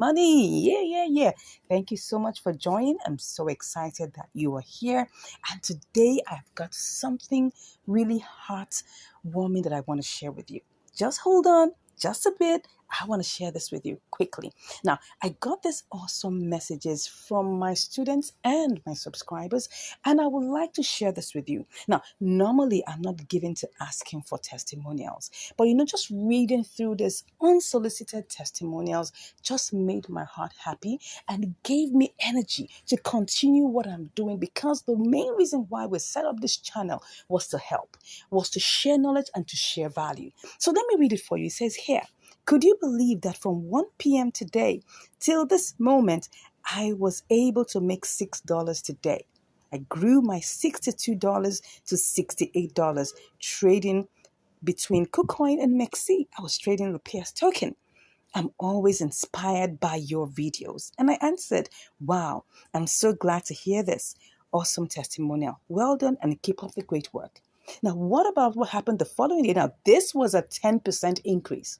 money. Yeah. Thank you so much for joining. I'm so excited that you are here. And today I've got something really heartwarming that I want to share with you. Just hold on just a bit. I want to share this with you quickly. Now, I got these awesome messages from my students and my subscribers, and I would like to share this with you. Now, normally I'm not given to asking for testimonials, but just reading through this unsolicited testimonials just made my heart happy and gave me energy to continue what I'm doing, because the main reason why we set up this channel was to help, was to share knowledge and to share value. So let me read it for you. It says here, could you believe that from 1 p.m. today till this moment, I was able to make $6 today? I grew my $62 to $68 trading between KuCoin and MEXC. I was trading the PS token. I'm always inspired by your videos. And I answered, wow, I'm so glad to hear this. Awesome testimonial. Well done, and keep up the great work. Now, what about what happened the following day? Now, this was a 10% increase.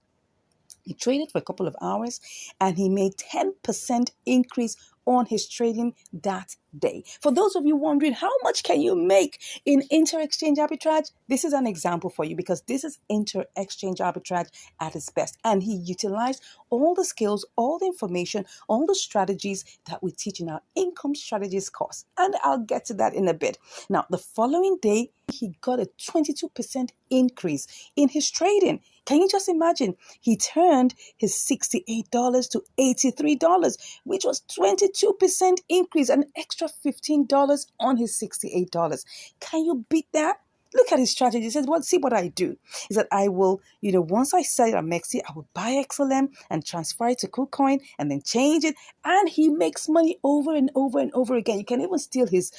He traded for a couple of hours and he made 10% increase on his trading that day. For those of you wondering, how much can you make in inter-exchange arbitrage? This is an example for you, because this is inter-exchange arbitrage at its best. And he utilized all the skills, all the information, all the strategies that we teach in our income strategies course. And I'll get to that in a bit. Now, the following day, he got a 22% increase in his trading. Can you just imagine? He turned his $68 to $83, which was 22% increase, an extra $15 on his $68. Can you beat that? Look at his strategy. He says, well, see what I do is that I will, once I sell it at MEXC, I will buy XLM and transfer it to KuCoin and then change it. And he makes money over and over and over again. You can even steal his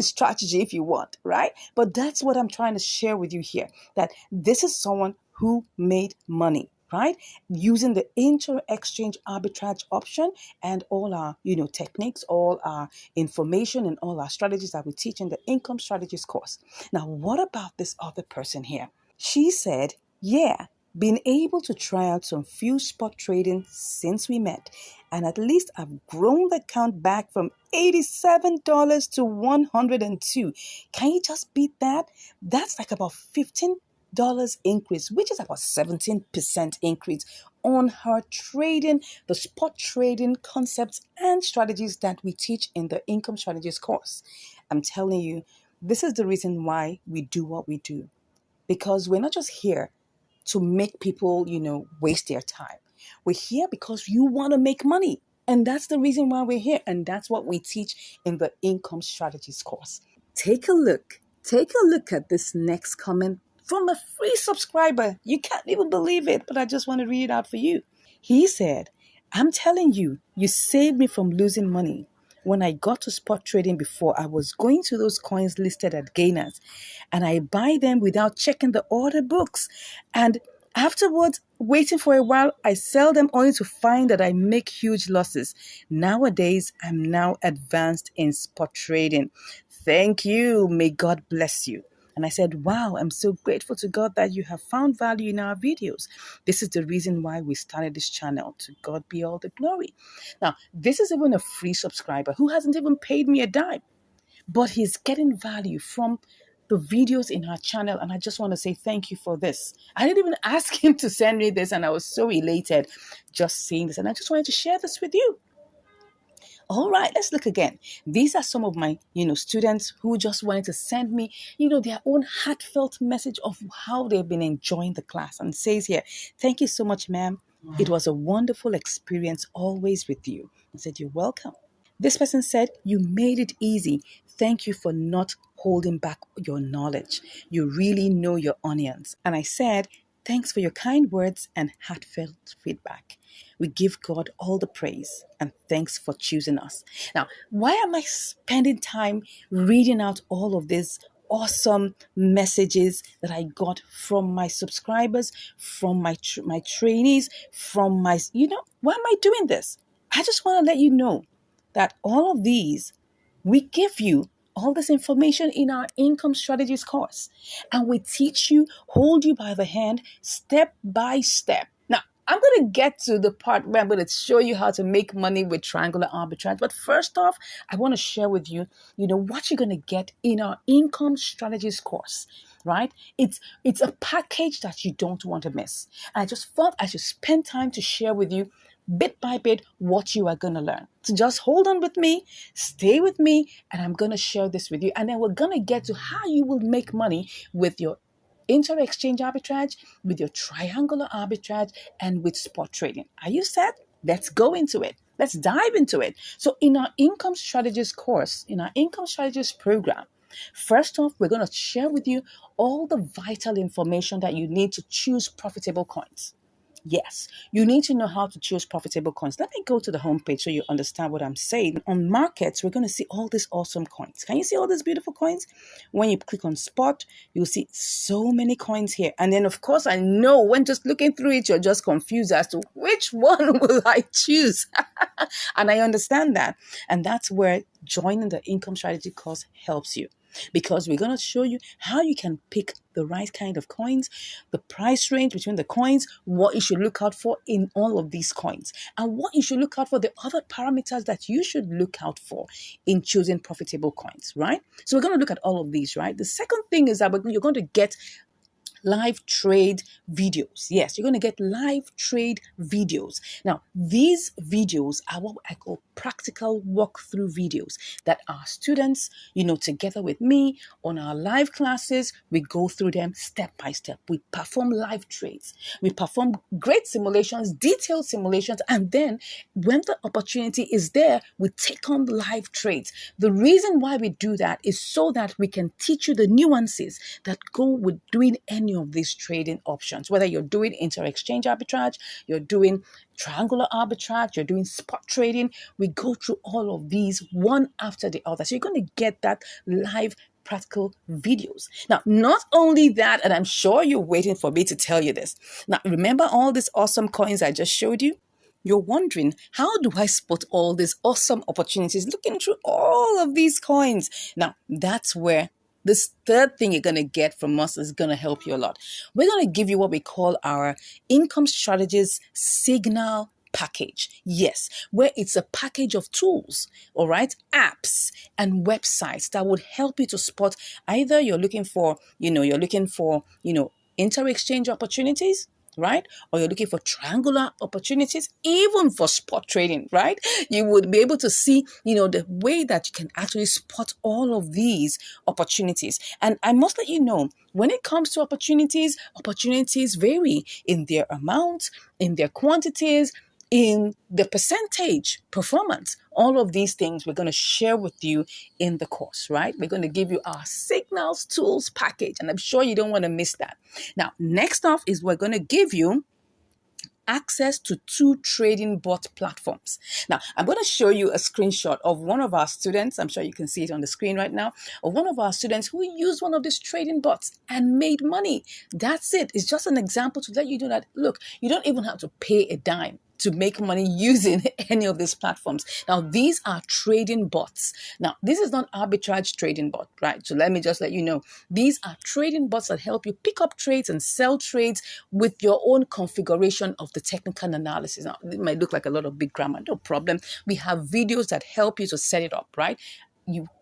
strategy if you want, right? But that's what I'm trying to share with you here, that this is someone who made money, right? Using the inter-exchange arbitrage option and all our, techniques, all our information and all our strategies that we teach in the income strategies course. Now, what about this other person here? She said, yeah, been able to try out some few spot trading since we met. And at least I've grown the account back from $87 to $102. Can you just beat that? That's like about $15 increase, which is about 17% increase on her trading, the spot trading concepts and strategies that we teach in the income strategies course. I'm telling you, this is the reason why we do what we do, because we're not just here to make people, waste their time. We're here because you want to make money. And that's the reason why we're here. And that's what we teach in the income strategies course. Take a look at this next comment from a free subscriber. You can't even believe it, but I just want to read it out for you. He said, I'm telling you, you saved me from losing money. When I got to spot trading before, I was going to those coins listed at gainers and I buy them without checking the order books. And afterwards, waiting for a while, I sell them only to find that I make huge losses. Nowadays, I'm now advanced in spot trading. Thank you. May God bless you. And I said, wow, I'm so grateful to God that you have found value in our videos. This is the reason why we started this channel. To God be all the glory. Now, this is even a free subscriber who hasn't even paid me a dime, but he's getting value from the videos in our channel. And I just want to say thank you for this. I didn't even ask him to send me this, and I was so elated just seeing this. And I just wanted to share this with you. All right, let's look again. These are some of my, students who just wanted to send me, their own heartfelt message of how they've been enjoying the class. And it says here, thank you so much, ma'am. It was a wonderful experience always with you. I said, you're welcome. This person said, you made it easy. Thank you for not holding back your knowledge. You really know your onions. And I said, thanks for your kind words and heartfelt feedback. We give God all the praise and thanks for choosing us. Now, why am I spending time reading out all of these awesome messages that I got from my subscribers, from my trainees, from my, why am I doing this? I just want to let you know that all of these, we give you all this information in our income strategies course. And we teach you, hold you by the hand, step by step. Now, I'm going to get to the part where I'm going to show you how to make money with triangular arbitrage. But first off, I want to share with you, what you're going to get in our income strategies course, right? It's a package that you don't want to miss. And I just thought I should spend time to share with you bit by bit what you are going to learn. So just hold on with me, stay with me, and I'm going to share this with you. And then we're going to get to how you will make money with your inter-exchange arbitrage, with your triangular arbitrage, and with spot trading. Are you set? Let's go into it. Let's dive into it. So in our income strategies course, in our income strategies program, first off, we're going to share with you all the vital information that you need to choose profitable coins. Yes, you need to know how to choose profitable coins. Let me go to the homepage so you understand what I'm saying. On markets, we're going to see all these awesome coins. Can you see all these beautiful coins? When you click on spot, you'll see so many coins here. And then, of course, I know when just looking through it, you're just confused as to which one will I choose. And I understand that. And that's where joining the income strategy course helps you. Because we're going to show you how you can pick the right kind of coins, the price range between the coins, what you should look out for in all of these coins, and what you should look out for, the other parameters that you should look out for in choosing profitable coins, right? So we're going to look at all of these, right? The second thing is that you're going to get live trade videos. Yes, you're going to get live trade videos. Now, these videos are what I call practical walkthrough videos that our students, together with me on our live classes, we go through them step by step. We perform live trades. We perform great simulations, detailed simulations, and then when the opportunity is there, we take on live trades. The reason why we do that is so that we can teach you the nuances that go with doing any of these trading options, whether you're doing inter-exchange arbitrage, you're doing triangular arbitrage, you're doing spot trading. We go through all of these one after the other. So you're going to get that live practical videos. Now, not only that, and I'm sure you're waiting for me to tell you this. Now, remember all these awesome coins I just showed you? You're wondering, how do I spot all these awesome opportunities looking through all of these coins? Now, that's where this third thing you're going to get from us is going to help you a lot. We're going to give you what we call our income strategies signal package. Yes, where it's a package of tools, all right, apps and websites that would help you to spot either you're looking for inter-exchange opportunities, right? Or you're looking for triangular opportunities, even for spot trading, right? You would be able to see, the way that you can actually spot all of these opportunities. And I must let you know, when it comes to opportunities vary in their amount, in their quantities, in the percentage performance. All of these things we're going to share with you in the course, right? We're going to give you our signals tools package, and I'm sure you don't want to miss that. Now, next off is we're going to give you access to 2 trading bot platforms. Now, I'm going to show you a screenshot of one of our students. I'm sure you can see it on the screen right now, of one of our students who used one of these trading bots and made money. That's it. It's just an example to let you know that, look, you don't even have to pay a dime to make money using any of these platforms. Now, these are trading bots. Now, this is not arbitrage trading bot, right? So let me just let you know. These are trading bots that help you pick up trades and sell trades with your own configuration of the technical analysis. Now, it might look like a lot of big grammar, no problem. We have videos that help you to set it up, right?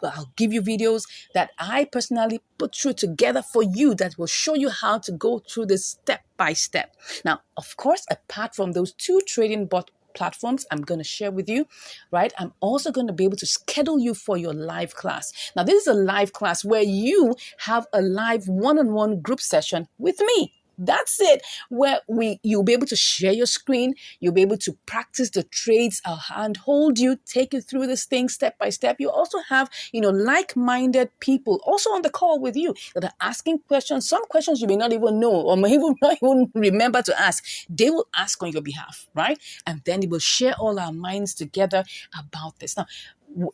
I'll give you videos that I personally put through together for you that will show you how to go through this step by step. Now, of course, apart from those 2 trading bot platforms I'm going to share with you, right? I'm also going to be able to schedule you for your live class. Now, this is a live class where you have a live one-on-one group session with me. That's it, where you'll be able to share your screen, you'll be able to practice the trades. I'll handhold you, take you through this thing step by step. You also have, like-minded people also on the call with you that are asking questions. Some questions you may not even know or may even not even remember to ask. They will ask on your behalf, right? And then we will share all our minds together about this. Now,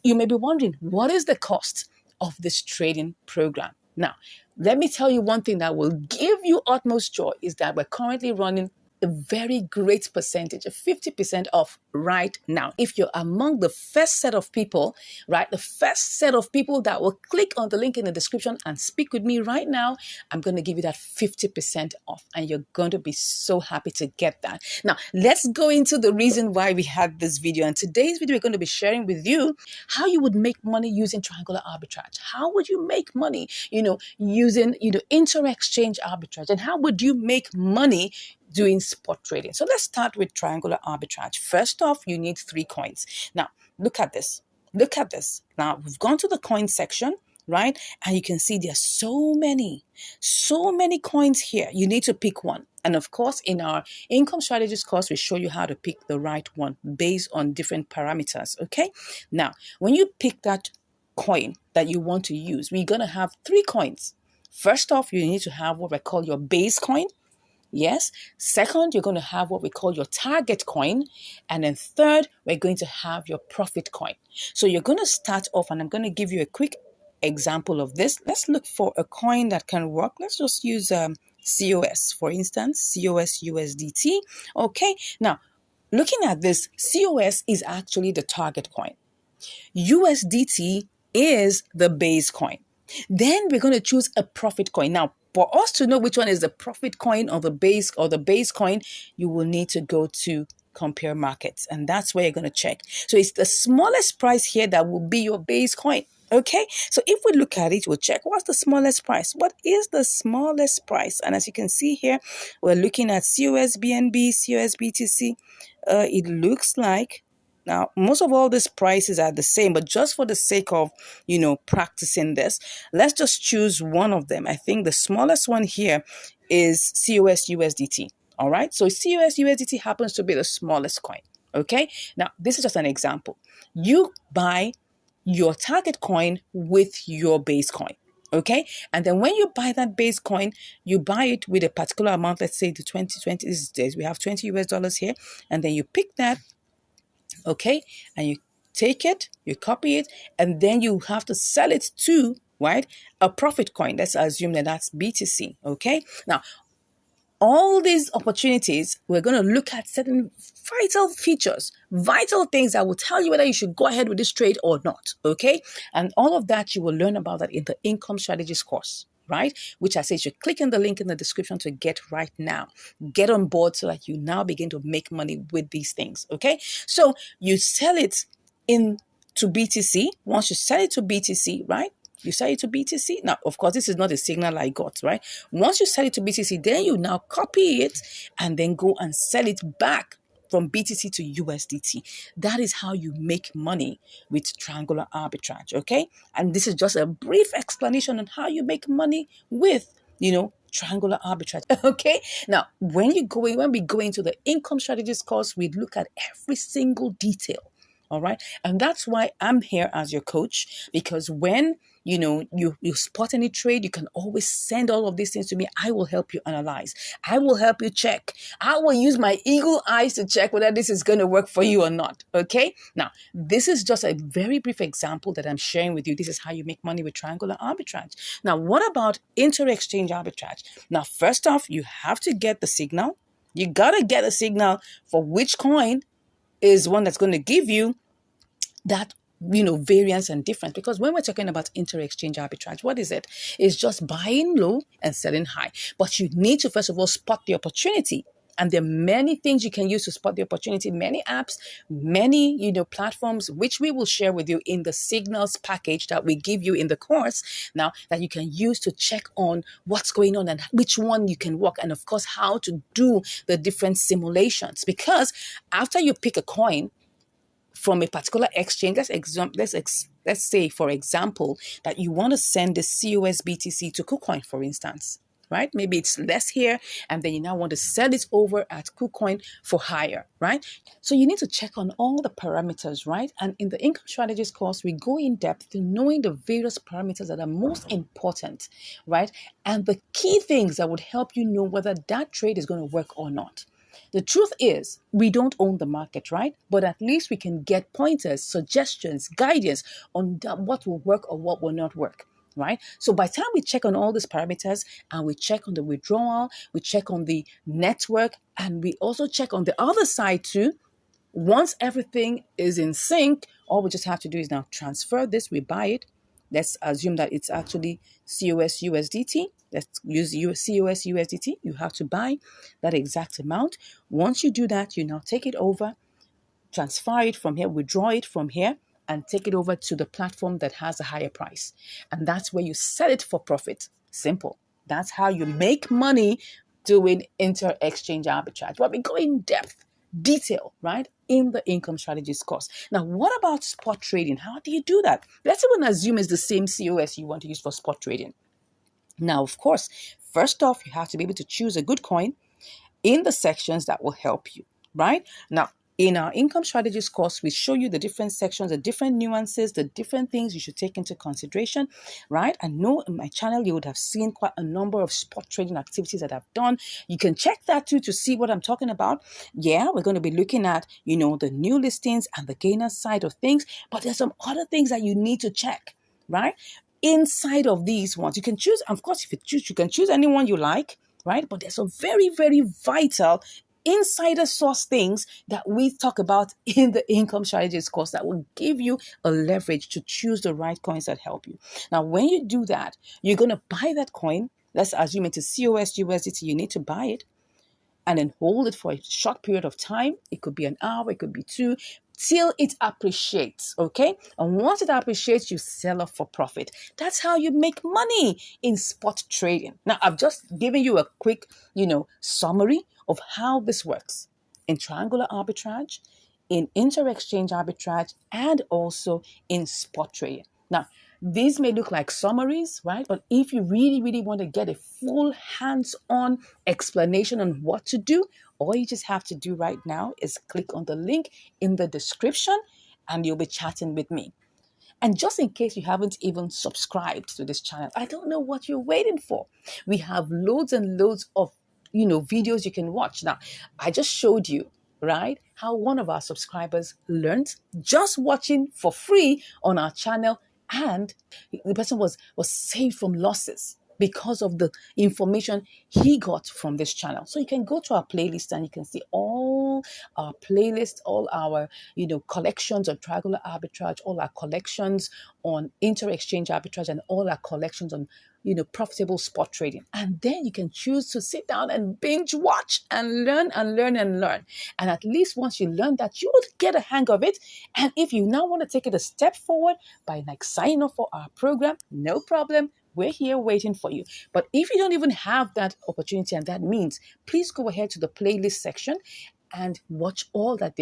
you may be wondering, what is the cost of this trading program? Now, let me tell you one thing that will give you utmost joy is that we're currently running a very great percentage, a 50% off right now. If you're among the first set of people, right, the first set of people that will click on the link in the description and speak with me right now, I'm going to give you that 50% off, and you're going to be so happy to get that. Now, let's go into the reason why we had this video. And today's video, we're going to be sharing with you how you would make money using triangular arbitrage. How would you make money, using, inter-exchange arbitrage, and how would you make money doing spot trading? So let's start with triangular arbitrage. First off, you need 3 coins. Now, look at this. Look at this. Now, we've gone to the coin section, right? And you can see there's so many coins here. You need to pick one. And of course, in our income strategies course, we show you how to pick the right one based on different parameters, okay? Now, when you pick that coin that you want to use, we're going to have 3 coins. First off, you need to have what we call your base coin. Yes. Second, you're going to have what we call your target coin. And then third, we're going to have your profit coin. So you're going to start off, and I'm going to give you a quick example of this. Let's look for a coin that can work. Let's just use COS, for instance, COS USDT. Okay. Now, looking at this, COS is actually the target coin. USDT is the base coin. Then we're going to choose a profit coin. Now, for us to know which one is the profit coin or the base coin, you will need to go to compare markets, and that's where you're going to check. So it's the smallest price here that will be your base coin. Okay, so if we look at it, we'll check what's the smallest price. What is the smallest price? And as you can see here, we're looking at COS BNB, COS BTC. It looks like, now, most of all these prices are the same, but just for the sake of, practicing this, let's just choose one of them. I think the smallest one here is COS USDT. All right. So COS USDT happens to be the smallest coin. Okay. Now, this is just an example. You buy your target coin with your base coin. Okay. And then when you buy that base coin, you buy it with a particular amount. Let's say the 2020 days, we have $20 US here. And then you pick that. Okay, and you take it, you copy it, and then you have to sell it to, right, a profit coin. Let's assume that that's BTC. Okay, now all these opportunities, we're going to look at certain vital features, vital things that will tell you whether you should go ahead with this trade or not. Okay, and all of that you will learn about that in the income strategies course, right? Which I say you should click on the link in the description to get right now. Get on board so that you now begin to make money with these things, okay? So you sell it into BTC. Once you sell it to BTC, right? You sell it to BTC. Now, of course, this is not a signal I got, right? Once you sell it to BTC, then you now copy it and then go and sell it back from BTC to USDT. That is how you make money with triangular arbitrage, okay? And this is just a brief explanation on how you make money with, triangular arbitrage, okay? Now, when we go into the income strategies course, we look at every single detail, all right? And that's why I'm here as your coach, because when you spot any trade, you can always send all of these things to me. I will help you analyze. I will help you check. I will use my eagle eyes to check whether this is going to work for you or not. Okay. Now, this is just a very brief example that I'm sharing with you. This is how you make money with triangular arbitrage. Now, what about inter-exchange arbitrage? Now, first off, you have to get the signal. You got to get a signal for which coin is one that's going to give you that variance and difference. Because when we're talking about inter-exchange arbitrage, what is it? It's just buying low and selling high. But you need to first of all spot the opportunity. And there are many things you can use to spot the opportunity, many apps, many, platforms, which we will share with you in the signals package that we give you in the course now, that you can use to check on what's going on and which one you can work. And of course, how to do the different simulations. Because after you pick a coin from a particular exchange, let's say, for example, that you want to send the COS BTC to KuCoin, for instance, right? Maybe it's less here, and then you now want to sell it over at KuCoin for higher, right? So you need to check on all the parameters, right? And in the income strategies course, we go in depth to knowing the various parameters that are most important, right? And the key things that would help you know whether that trade is going to work or not. The truth is, we don't own the market, right? But at least we can get pointers, suggestions, guidance on what will work or what will not work. right? So by the time we check on all these parameters and we check on the withdrawal, we check on the network, and we also check on the other side too, once everything is in sync, all we just have to do is now transfer this. We buy it. Let's assume that it's actually COS USDT. Let's use COS USDT. You have to buy that exact amount. Once you do that, you now take it over, transfer it from here, withdraw it from here, and take it over to the platform that has a higher price. And that's where you sell it for profit. Simple. That's how you make money doing inter-exchange arbitrage. But we go in depth, detail, right, in the income strategies course. Now, what about spot trading? How do you do that? Let's even assume it's the same COS you want to use for spot trading. Now, of course, first off, you have to be able to choose a good coin in the sections that will help you, right? Now, in our income strategies course, we show you the different sections, the different nuances, the different things you should take into consideration, right? I know in my channel, you would have seen quite a number of spot trading activities that I've done. You can check that too to see what I'm talking about. Yeah, we're going to be looking at, the new listings and the gainer side of things, but there's some other things that you need to check, right? Inside of these ones, you can choose, of course, if you choose, you can choose anyone you like, right? But there's some very, very vital insider source things that we talk about in the income strategies course that will give you a leverage to choose the right coins that help you. Now, when you do that, you're going to buy that coin. Let's assume it's a COS USDT. You need to buy it and then hold it for a short period of time. It could be an hour, it could be two, till it appreciates, okay? And once it appreciates, you sell off for profit. That's how you make money in spot trading. Now, I've just given you a quick, summary of how this works in triangular arbitrage, in inter-exchange arbitrage, and also in spot trading. Now, these may look like summaries, right? But if you really, really want to get a full hands-on explanation on what to do, all you just have to do right now is click on the link in the description and you'll be chatting with me. And just in case you haven't even subscribed to this channel, I don't know what you're waiting for. We have loads and loads of, videos you can watch. Now, I just showed you, right, how one of our subscribers learned just watching for free on our channel, and the person was saved from losses because of the information he got from this channel. So you can go to our playlist and you can see all our playlists, all our, collections on triangular arbitrage, all our collections on inter-exchange arbitrage, and all our collections on, profitable spot trading. And then you can choose to sit down and binge watch and learn and learn and learn. And at least once you learn that, you would get a hang of it. And if you now want to take it a step forward by signing up for our program, no problem. We're here waiting for you. But if you don't even have that opportunity and that means, please go ahead to the playlist section and watch all that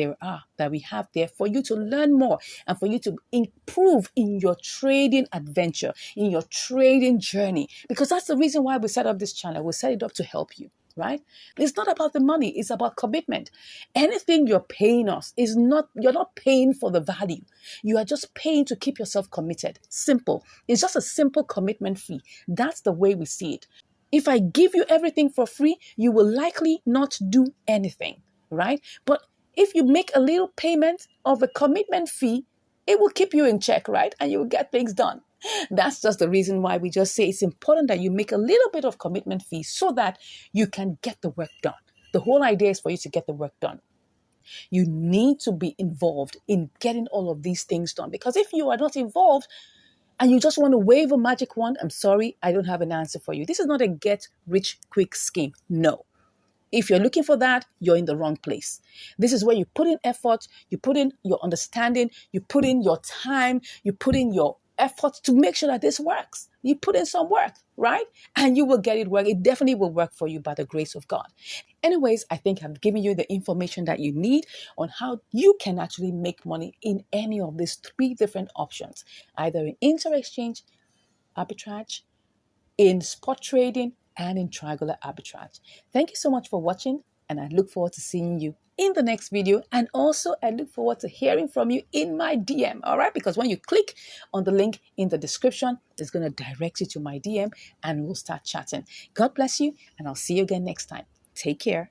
we have there for you to learn more and for you to improve in your trading adventure, in your trading journey. Because that's the reason why we set up this channel. We set it up to help you, right? It's not about the money. It's about commitment. Anything you're paying us you're not paying for the value. You are just paying to keep yourself committed. Simple. It's just a simple commitment fee. That's the way we see it. If I give you everything for free, you will likely not do anything, right? But if you make a little payment of a commitment fee, it will keep you in check, right? And you will get things done. That's just the reason why we just say it's important that you make a little bit of commitment fee so that you can get the work done. The whole idea is for you to get the work done. You need to be involved in getting all of these things done, because if you are not involved and you just want to wave a magic wand, I'm sorry, I don't have an answer for you. This is not a get rich quick scheme. No. If you're looking for that, you're in the wrong place. This is where you put in effort, you put in your understanding, you put in your time, you put in your effort to make sure that this works. You put in some work, right? And you will get it work. It definitely will work for you by the grace of God. Anyways, I think I've given you the information that you need on how you can actually make money in any of these three different options, either in inter-exchange arbitrage, in spot trading, and in triangular arbitrage. Thank you so much for watching, and I look forward to seeing you in the next video. And also, I look forward to hearing from you in my DM, all right? Because when you click on the link in the description, it's going to direct you to my DM, and we'll start chatting. God bless you, and I'll see you again next time. Take care.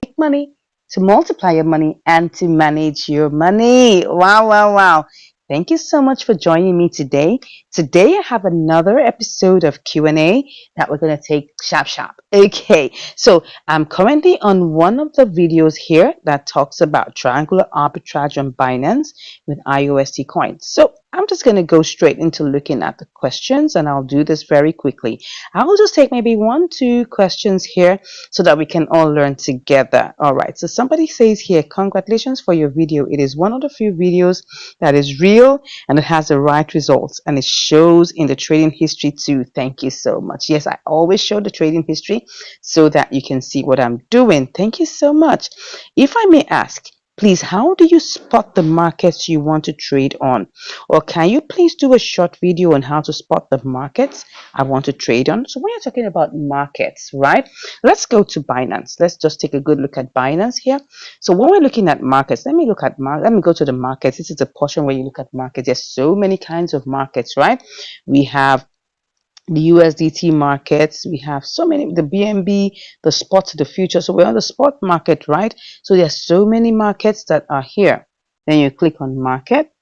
Make money, to multiply your money, and to manage your money. Wow, wow, wow. Thank you so much for joining me today. Today I have another episode of Q&A that we're going to take sharp sharp. Okay, so I'm currently on one of the videos here that talks about triangular arbitrage on Binance with IUSD coins. So I'm just going to go straight into looking at the questions, and I'll do this very quickly. I will just take maybe 1-2 questions here so that we can all learn together. All right, so somebody says here, congratulations for your video. It is one of the few videos that is real and it has the right results, and it shows in the trading history too. Thank you so much. Yes, I always show the trading history so that you can see what I'm doing. Thank you so much. If I may ask, please, how do you spot the markets you want to trade on? Or can you please do a short video on how to spot the markets I want to trade on? So when you're talking about markets, right? Let's go to Binance. Let's just take a good look at Binance here. So when we're looking at markets, let me go to the markets. This is the portion where you look at markets. There's so many kinds of markets, right? We have the USDT markets, we have so many, the BNB, the spot, the future. So we're on the spot market, right? So there's so many markets that are here. Then you click on market.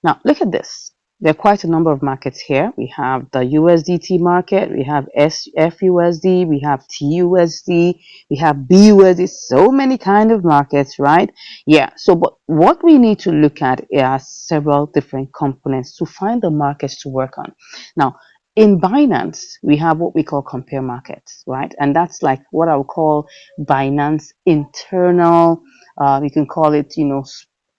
Now look at this. There are quite a number of markets here. We have the USDT market, we have FUSD, we have TUSD, we have BUSD, so many kind of markets, right? Yeah, so but what we need to look at are several different components to find the markets to work on. Now, in Binance, we have what we call compare markets, right? And that's like what I would call Binance internal, you can call it,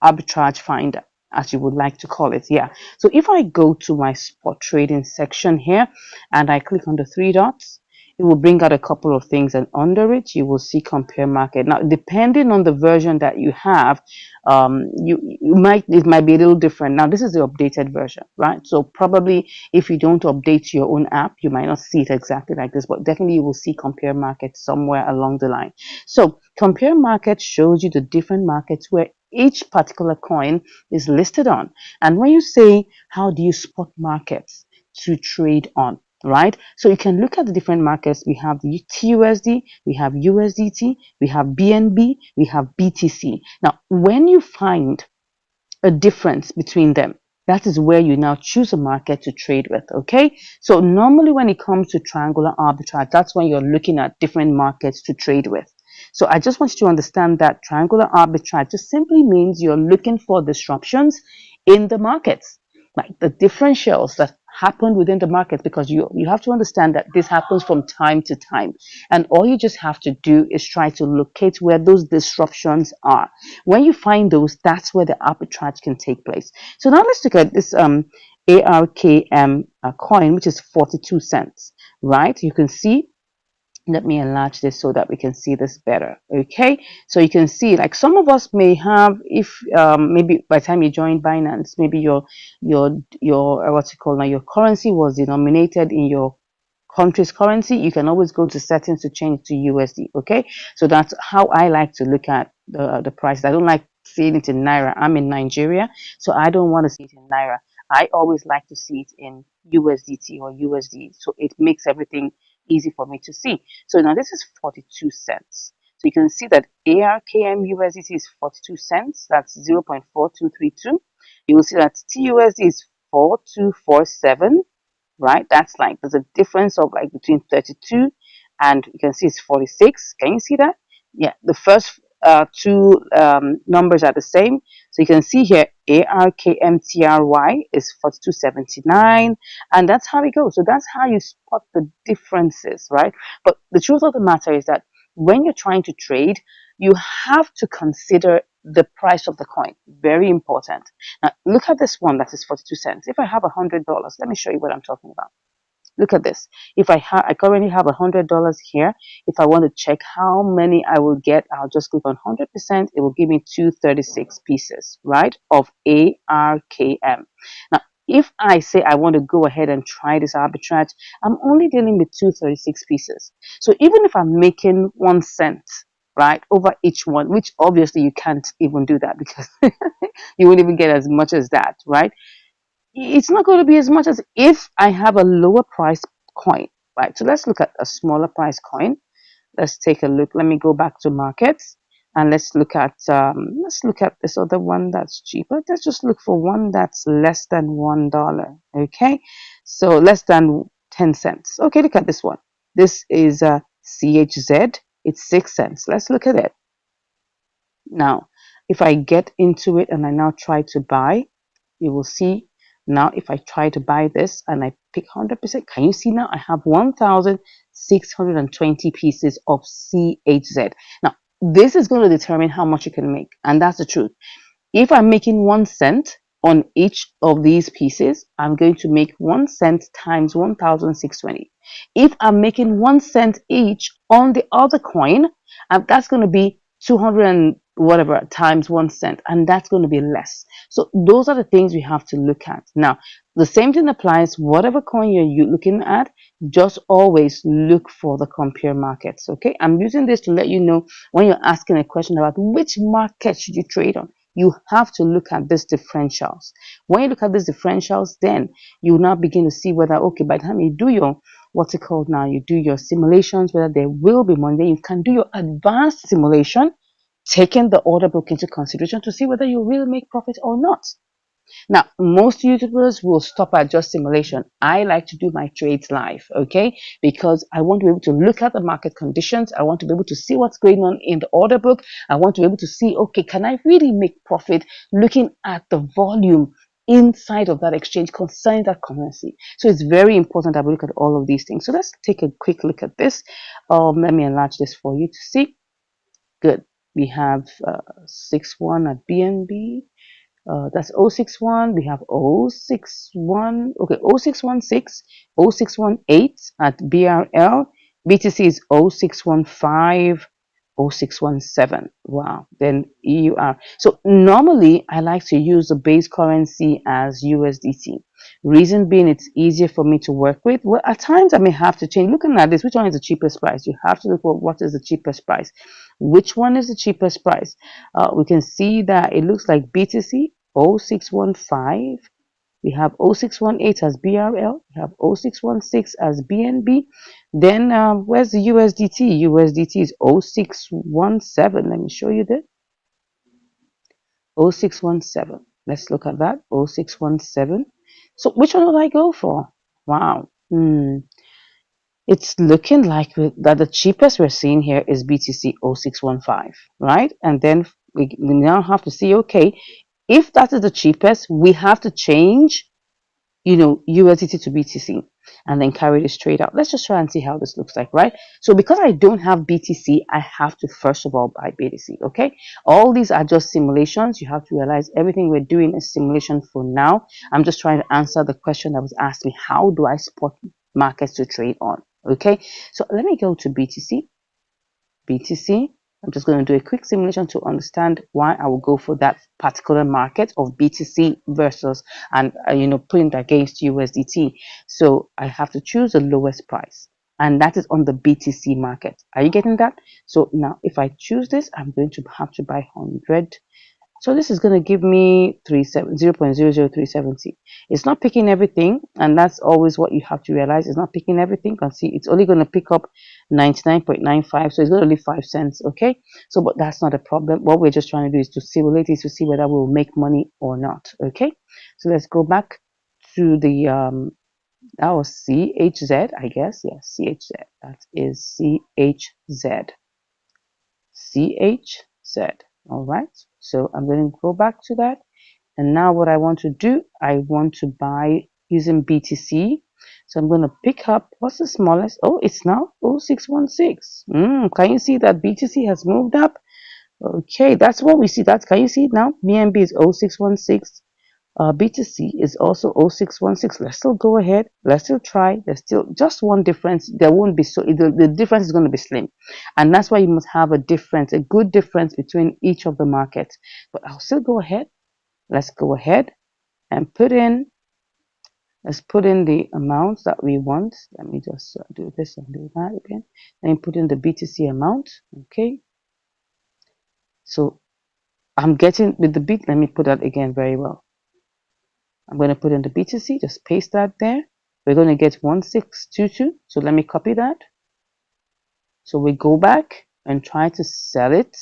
arbitrage finder, as you would like to call it. Yeah. So if I go to my spot trading section here and I click on the three dots, it will bring out a couple of things, and under it you will see compare market. Now, depending on the version that you have, it might be a little different. Now, this is the updated version, right? So probably if you don't update your own app, you might not see it exactly like this, but definitely you will see compare market somewhere along the line. So compare market shows you the different markets where each particular coin is listed on. And when you say, how do you spot markets to trade on, right? So you can look at the different markets. We have the TUSD, we have USDT, we have BNB, we have BTC. Now, when you find a difference between them, that is where you now choose a market to trade with, okay? So normally when it comes to triangular arbitrage, that's when you're looking at different markets to trade with. So I just want you to understand that triangular arbitrage just simply means you're looking for disruptions in the markets, like the differentials that happen within the market, because you have to understand that this happens from time to time, and all you just have to do is try to locate where those disruptions are. When you find those, that's where the arbitrage can take place. So now let's look at this ARKM coin, which is 42 cents, right? You can see, let me enlarge this so that we can see this better. Okay, so you can see, like, some of us may have, if maybe by the time you join Binance, maybe your what's it called now, your currency was denominated in your country's currency. You can always go to settings to change to USD. Okay, so that's how I like to look at the price. I don't like seeing it in Naira. I'm in Nigeria, so I don't want to see it in Naira. I always like to see it in USDT or USD, so it makes everything easy for me to see. So now this is 42 cents. So you can see that ARKM USDT is 42 cents. That's 0.4232. You will see that TUSD is 4247, right? That's like, there's a difference of like between 32 and you can see it's 46. Can you see that? Yeah, the first two numbers are the same. So you can see here ARKMTRY is 4279, and that's how it goes. So that's how you spot the differences, right? But the truth of the matter is that when you're trying to trade, you have to consider the price of the coin. Very important. Now look at this one that is 42 cents. If I have $100, let me show you what I'm talking about. Look at this. If I currently have $100 here. If I want to check how many I will get, I'll just click on 100%. It will give me 236 pieces, right, of ARKM. Now, if I say I want to go ahead and try this arbitrage, I'm only dealing with 236 pieces. So even if I'm making 1 cent, right, over each one, which obviously you can't even do that because you won't even get as much as that, right? It's not going to be as much as if I have a lower price coin, right? So let's look at a smaller price coin. Let's take a look. Let me go back to markets. And let's look at this other one that's cheaper. Let's just look for one that's less than $1. Okay, so less than 10 cents. Okay, look at this one. This is CHZ. It's 6 cents. Let's look at it. Now, if I get into it and I now try to buy, you will see now if I try to buy this and I pick 100%, can you see now I have 1,620 pieces of CHZ. Now, this is going to determine how much you can make, and that's the truth. If I'm making 1 cent on each of these pieces, I'm going to make 1 cent times 1,620. If I'm making 1 cent each on the other coin, that's going to be 200 and whatever times 1 cent, and that's going to be less. So those are the things we have to look at. Now, the same thing applies, whatever coin you're looking at, just always look for the compare markets. Okay, I'm using this to let you know when you're asking a question about which market should you trade on, you have to look at these differentials. When you look at these differentials, then you now begin to see whether, okay, by the time you do your, what's it called now, you do your simulations, whether there will be money. Then you can do your advanced simulation, taking the order book into consideration to see whether you will make profit or not. Now, most YouTubers will stop at just simulation. I like to do my trades live, okay? Because I want to be able to look at the market conditions. I want to be able to see what's going on in the order book. I want to be able to see, okay, can I really make profit looking at the volume inside of that exchange concerning that currency? So it's very important that we look at all of these things. So let's take a quick look at this. Let me enlarge this for you to see. Good. We have 6-1 at BNB. That's 061. We have 061. Okay, 0616, 0618 at BRL. BTC is 0615, 0617. Wow. Then EUR. So normally I like to use the base currency as USDT. Reason being, it's easier for me to work with. Well, at times I may have to change. Looking at this, which one is the cheapest price? You have to look for what is the cheapest price. Which one is the cheapest price? We can see that it looks like BTC 0615. We have 0618 as BRL. We have 0616 as BNB. Then where's the USDT? USDT is 0617. Let me show you that. 0617. Let's look at that. 0617. So which one would I go for? Wow. It's looking like that the cheapest we're seeing here is BTC 0615, right? And then we now have to see, okay, if that is the cheapest, we have to change, USDT to BTC and then carry this trade out. Let's just try and see how this looks like, right? So because I don't have BTC, I have to first of all buy BTC, okay? All these are just simulations. You have to realize everything we're doing is simulation for now. I'm just trying to answer the question that was asked me, how do I spot markets to trade on? Okay, so let me go to BTC. I'm just going to do a quick simulation to understand why I will go for that particular market of BTC versus, and putting it against USDT. So I have to choose the lowest price, and that is on the BTC market. Are you getting that? So now if I choose this, I'm going to have to buy 100. So this is going to give me 0.00370. It's not picking everything, and that's always what you have to realize. It's not picking everything. You can see it's only going to pick up 99.95, so it's going to leave 5 cents, okay? So, but that's not a problem. What we're just trying to do is to simulate it to see whether we'll make money or not, okay? So let's go back to the, that was CHZ, I guess. Yes, CHZ. That is CHZ. CHZ. All right. So I'm going to go back to that. And now what I want to do, I want to buy using BTC. So I'm going to pick up, what's the smallest? Oh, it's now 0616. Can you see that BTC has moved up? Okay, that's what we see. Can you see it now? BNB is 0616. BTC is also 0616. Let's still go ahead. Let's still try. There's still just one difference. There won't be the difference is going to be slim, and that's why you must have a good difference between each of the markets. But I'll still go ahead. Let's go ahead and let's put in the amounts that we want. Let me just do this and do that again. And put in the BTC amount. Okay. So I'm getting with the bit. Let me put that again very well. I'm going to put in the BTC, just paste that there. We're going to get 1622. So let me copy that. So we go back and try to sell it.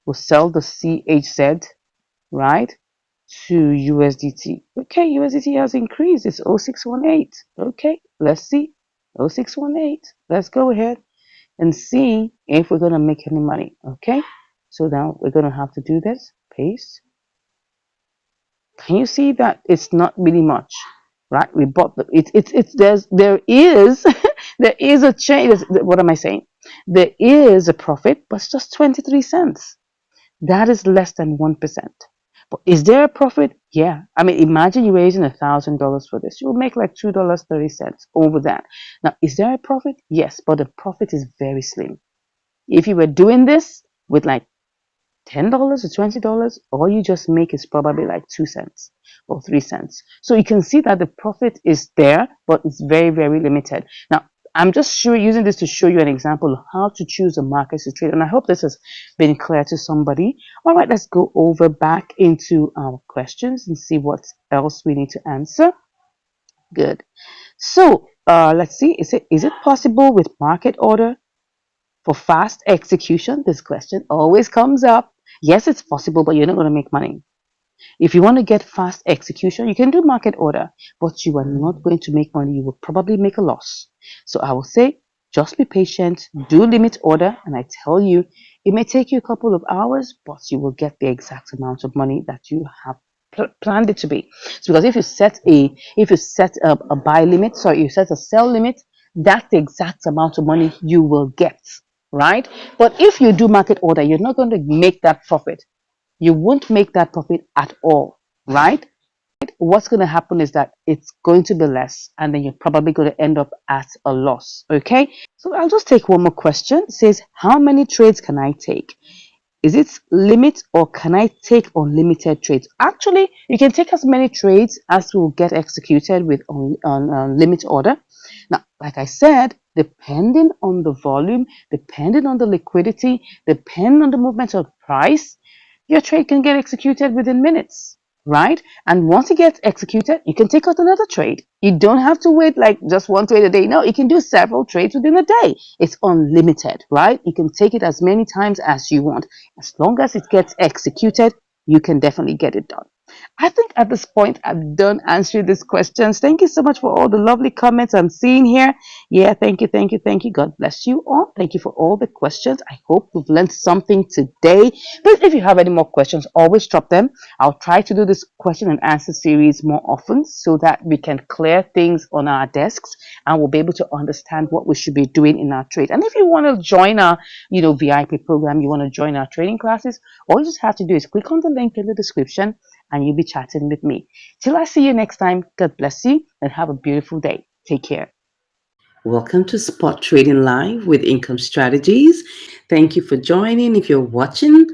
We'll sell the CHZ, right, to USDT. Okay, USDT has increased. It's 0618. Okay, let's see. 0618. Let's go ahead and see if we're going to make any money. Okay, so now we're going to have to do this. Paste. Can you see that it's not really much, right? We bought the there is there is a change. What am I saying? There is a profit, but it's just 23 cents. That is less than 1%. But is there a profit? Yeah. I mean, imagine you're raising $1,000 for this. You'll make like $2.30 over that. Now, is there a profit? Yes, but the profit is very slim. If you were doing this with like $10 or $20, all you just make is probably like 2 cents or 3 cents. So you can see that the profit is there, but it's very, very limited. Now, I'm just using this to show you an example of how to choose a market to trade. And I hope this has been clear to somebody. All right, let's go over back into our questions and see what else we need to answer. Good. So let's see. Is it possible with market order for fast execution? This question always comes up. Yes, it's possible, but you're not going to make money. If you want to get fast execution, you can do market order, but you are not going to make money. You will probably make a loss. So I will say, just be patient, do limit order, and I tell you, it may take you a couple of hours, but you will get the exact amount of money that you have planned it to be. So because if you set a buy limit, sorry, you set a sell limit, that's the exact amount of money you will get, right? But if you do market order, you're not going to make that profit. You won't make that profit at all, right? What's going to happen is that it's going to be less, and then you're probably going to end up at a loss. Okay, so I'll just take one more question. It says, how many trades can I take? Is it limit, or can I take unlimited trades? Actually, you can take as many trades as will get executed with on limit order. Now, like I said, depending on the volume, depending on the liquidity, depending on the movement of price, your trade can get executed within minutes, right? And once it gets executed, you can take out another trade. You don't have to wait like just one trade a day. No, you can do several trades within a day. It's unlimited, right? You can take it as many times as you want. As long as it gets executed, you can definitely get it done. I think at this point, I'm done answering these questions. Thank you so much for all the lovely comments I'm seeing here. Yeah, thank you, thank you, thank you. God bless you all. Thank you for all the questions. I hope you've learned something today. Please, if you have any more questions, always drop them. I'll try to do this question and answer series more often so that we can clear things on our desks and we'll be able to understand what we should be doing in our trade. And if you want to join our, VIP program, you want to join our training classes, all you just have to do is click on the link in the description and you'll be chatting with me. Till I see you next time, God bless you and have a beautiful day. Take care. Welcome to Spot Trading Live with Income Strategies. Thank you for joining. If you're watching,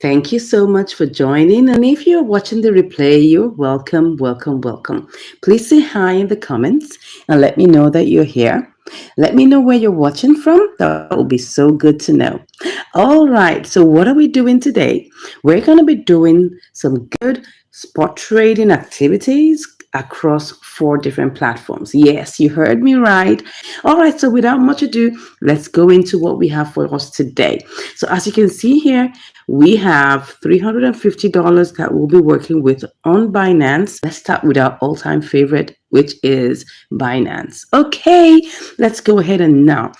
thank you so much for joining. And if you're watching the replay, you're welcome, welcome, welcome. Please say hi in the comments and let me know that you're here. Let me know where you're watching from. That will be so good to know. All right. So what are we doing today? We're going to be doing some good spot trading activities across 4 different platforms. Yes, you heard me right. All right. So without much ado, let's go into what we have for us today. So as you can see here, we have $350 that we'll be working with on Binance. Let's start with our all-time favorite, which is Binance. Okay, let's go ahead and now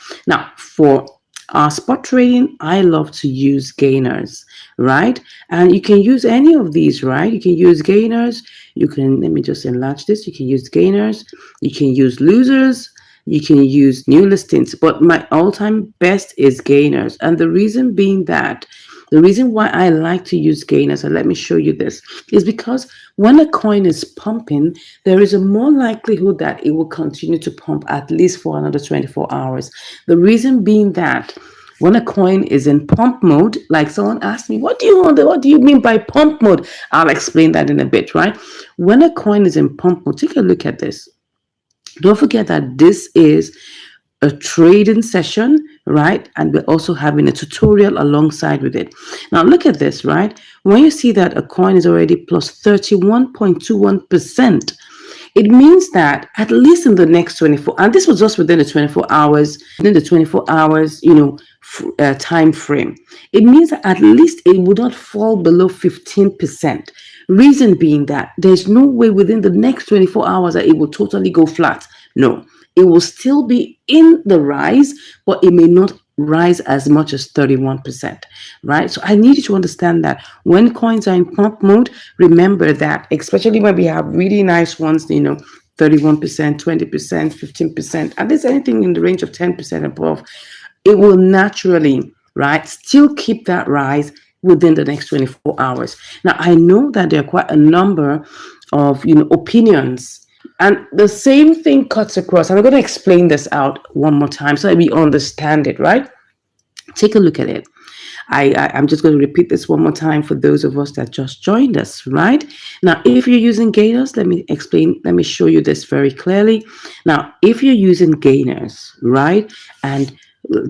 for our spot trading, I love to use gainers, right? And you can use any of these, right? You can use gainers. You can, let me just enlarge this. You can use gainers. You can use losers. You can use new listings. But my all-time best is gainers. And the reason being that, the reason why I like to use gainers, and let me show you this, is because when a coin is pumping, there is a more likelihood that it will continue to pump at least for another 24 hours. The reason being that when a coin is in pump mode, like someone asked me, what do you mean by pump mode? I'll explain that in a bit, right? When a coin is in pump mode, take a look at this. Don't forget that this is a trading session, right? And we're also having a tutorial alongside with it. Now look at this, right? When you see that a coin is already plus 31.21%, it means that at least in the next 24, and this was just within the 24 hours, time frame, it means that at least it would not fall below 15%. Reason being that there's no way within the next 24 hours that it will totally go flat. No, it will still be in the rise, but it may not rise as much as 31%, right? So I need you to understand that when coins are in pump mode, remember that, especially when we have really nice ones, 31%, 20%, 15%, and there's anything in the range of 10% above, it will naturally, right, still keep that rise within the next 24 hours. Now, I know that there are quite a number of, opinions, and the same thing cuts across. And I'm going to explain this out one more time so that we understand it, right? Take a look at it. I'm just going to repeat this one more time for those of us that just joined us, right? Now, if you're using gainers, let me explain, let me show you this very clearly. Now, if you're using gainers, right, and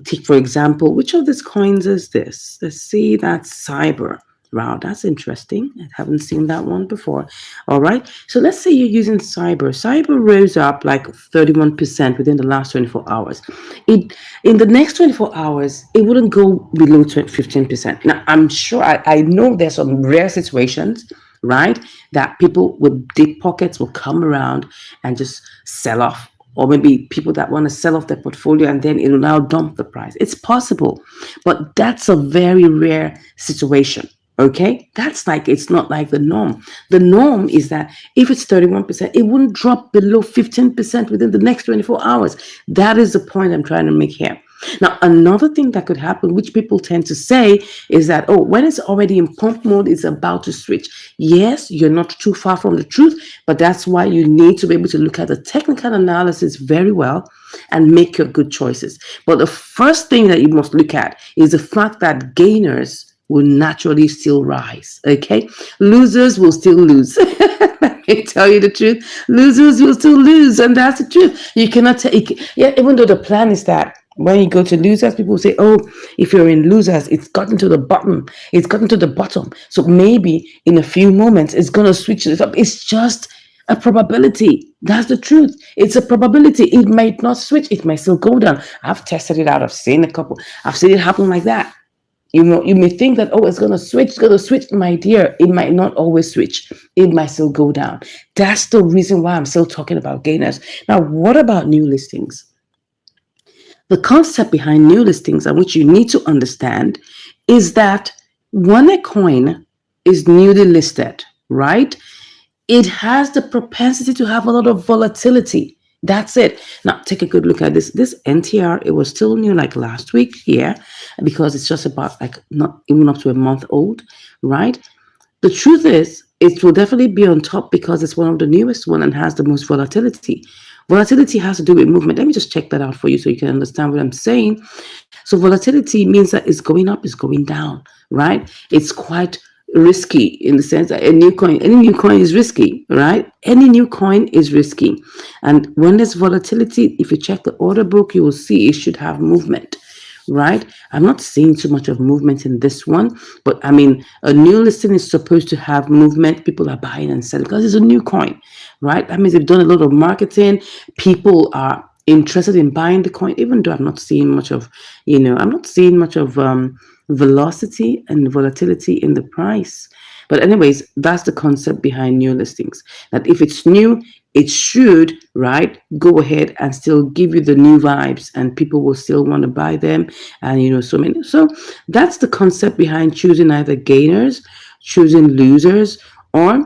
take, for example, which of these coins is this? Let's see, that's Cyber. Wow, that's interesting. I haven't seen that one before. All right. So let's say you're using Cyber. Cyber rose up like 31% within the last 24 hours. In the next 24 hours, it wouldn't go below 15%. Now, I'm sure I know there's some rare situations, right, that people with deep pockets will come around and just sell off, or maybe people that want to sell off their portfolio and then it will now dump the price. It's possible, but that's a very rare situation. Okay, that's like, it's not like the norm. The norm is that if it's 31%, it wouldn't drop below 15% within the next 24 hours. That is the point I'm trying to make here. Now, another thing that could happen, which people tend to say, is that, oh, when it's already in pump mode, it's about to switch. Yes, you're not too far from the truth, but that's why you need to be able to look at the technical analysis very well and make your good choices. But the first thing that you must look at is the fact that gainers will naturally still rise. Okay, losers will still lose. Let me tell you the truth. Losers will still lose, and that's the truth. You cannot take. Yeah, even though the plan is that when you go to losers, people say, "Oh, if you're in losers, it's gotten to the bottom. It's gotten to the bottom. So maybe in a few moments, it's gonna switch it up." It's just a probability. That's the truth. It's a probability. It might not switch. It might still go down. I've tested it out. I've seen a couple. I've seen it happen like that. You may think that, oh, it's going to switch, my dear. It might not always switch. It might still go down. That's the reason why I'm still talking about gainers. Now, what about new listings? The concept behind new listings, and which you need to understand, is that when a coin is newly listed, right, it has the propensity to have a lot of volatility. That's it. Now, take a good look at this. This NTR, it was still new like last week here, because it's just about like not even up to a month old, right? The truth is, it will definitely be on top because it's one of the newest one and has the most volatility. Volatility has to do with movement. Let me just check that out for you so you can understand what I'm saying. So volatility means that it's going up, it's going down, right? It's quite risky in the sense that any new coin is risky, right? Any new coin is risky. And when there's volatility, if you check the order book, you will see it should have movement, right? I'm not seeing too much of movement in this one, but I mean, a new listing is supposed to have movement. People are buying and selling because it's a new coin, right? That means they've done a lot of marketing. People are interested in buying the coin, even though I'm not seeing much of, velocity and volatility in the price. But anyways, that's the concept behind new listings, that if it's new, it should, right, go ahead and still give you the new vibes, and people will still want to buy them. And so that's the concept behind choosing either gainers, choosing losers, or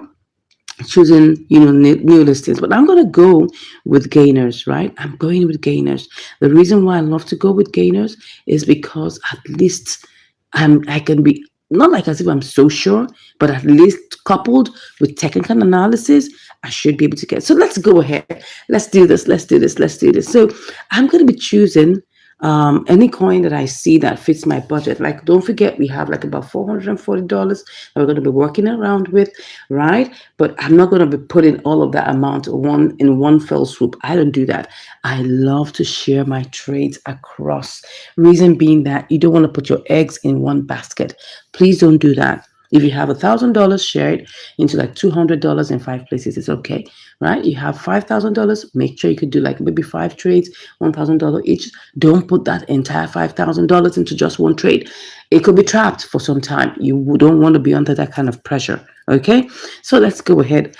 choosing new listings. But I'm going to go with gainers, right? I'm going with gainers. The reason why I love to go with gainers is because at least I can be, not like as if I'm so sure, but at least coupled with technical analysis, I should be able to get. So let's go ahead. Let's do this. So I'm going to be choosing any coin that I see that fits my budget. Like, don't forget, we have like about $440 that we're going to be working around with, right? But I'm not going to be putting all of that amount in one fell swoop. I don't do that. I love to share my trades across. Reason being that you don't want to put your eggs in one basket. Please don't do that. If you have $1,000, share it into like $200 in 5 places. It's okay, right? You have $5,000. Make sure you could do like maybe 5 trades, $1,000 each. Don't put that entire $5,000 into just one trade. It could be trapped for some time. You don't want to be under that kind of pressure. Okay, so let's go ahead.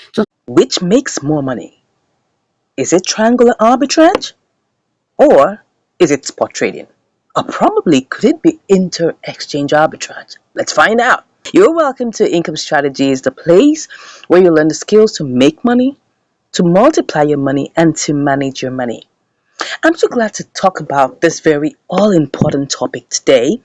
Which makes more money? Is it triangular arbitrage or is it spot trading? Or probably could it be inter-exchange arbitrage? Let's find out. You're welcome to Income Strategies, the place where you learn the skills to make money, to multiply your money, and to manage your money. I'm so glad to talk about this very all-important topic today,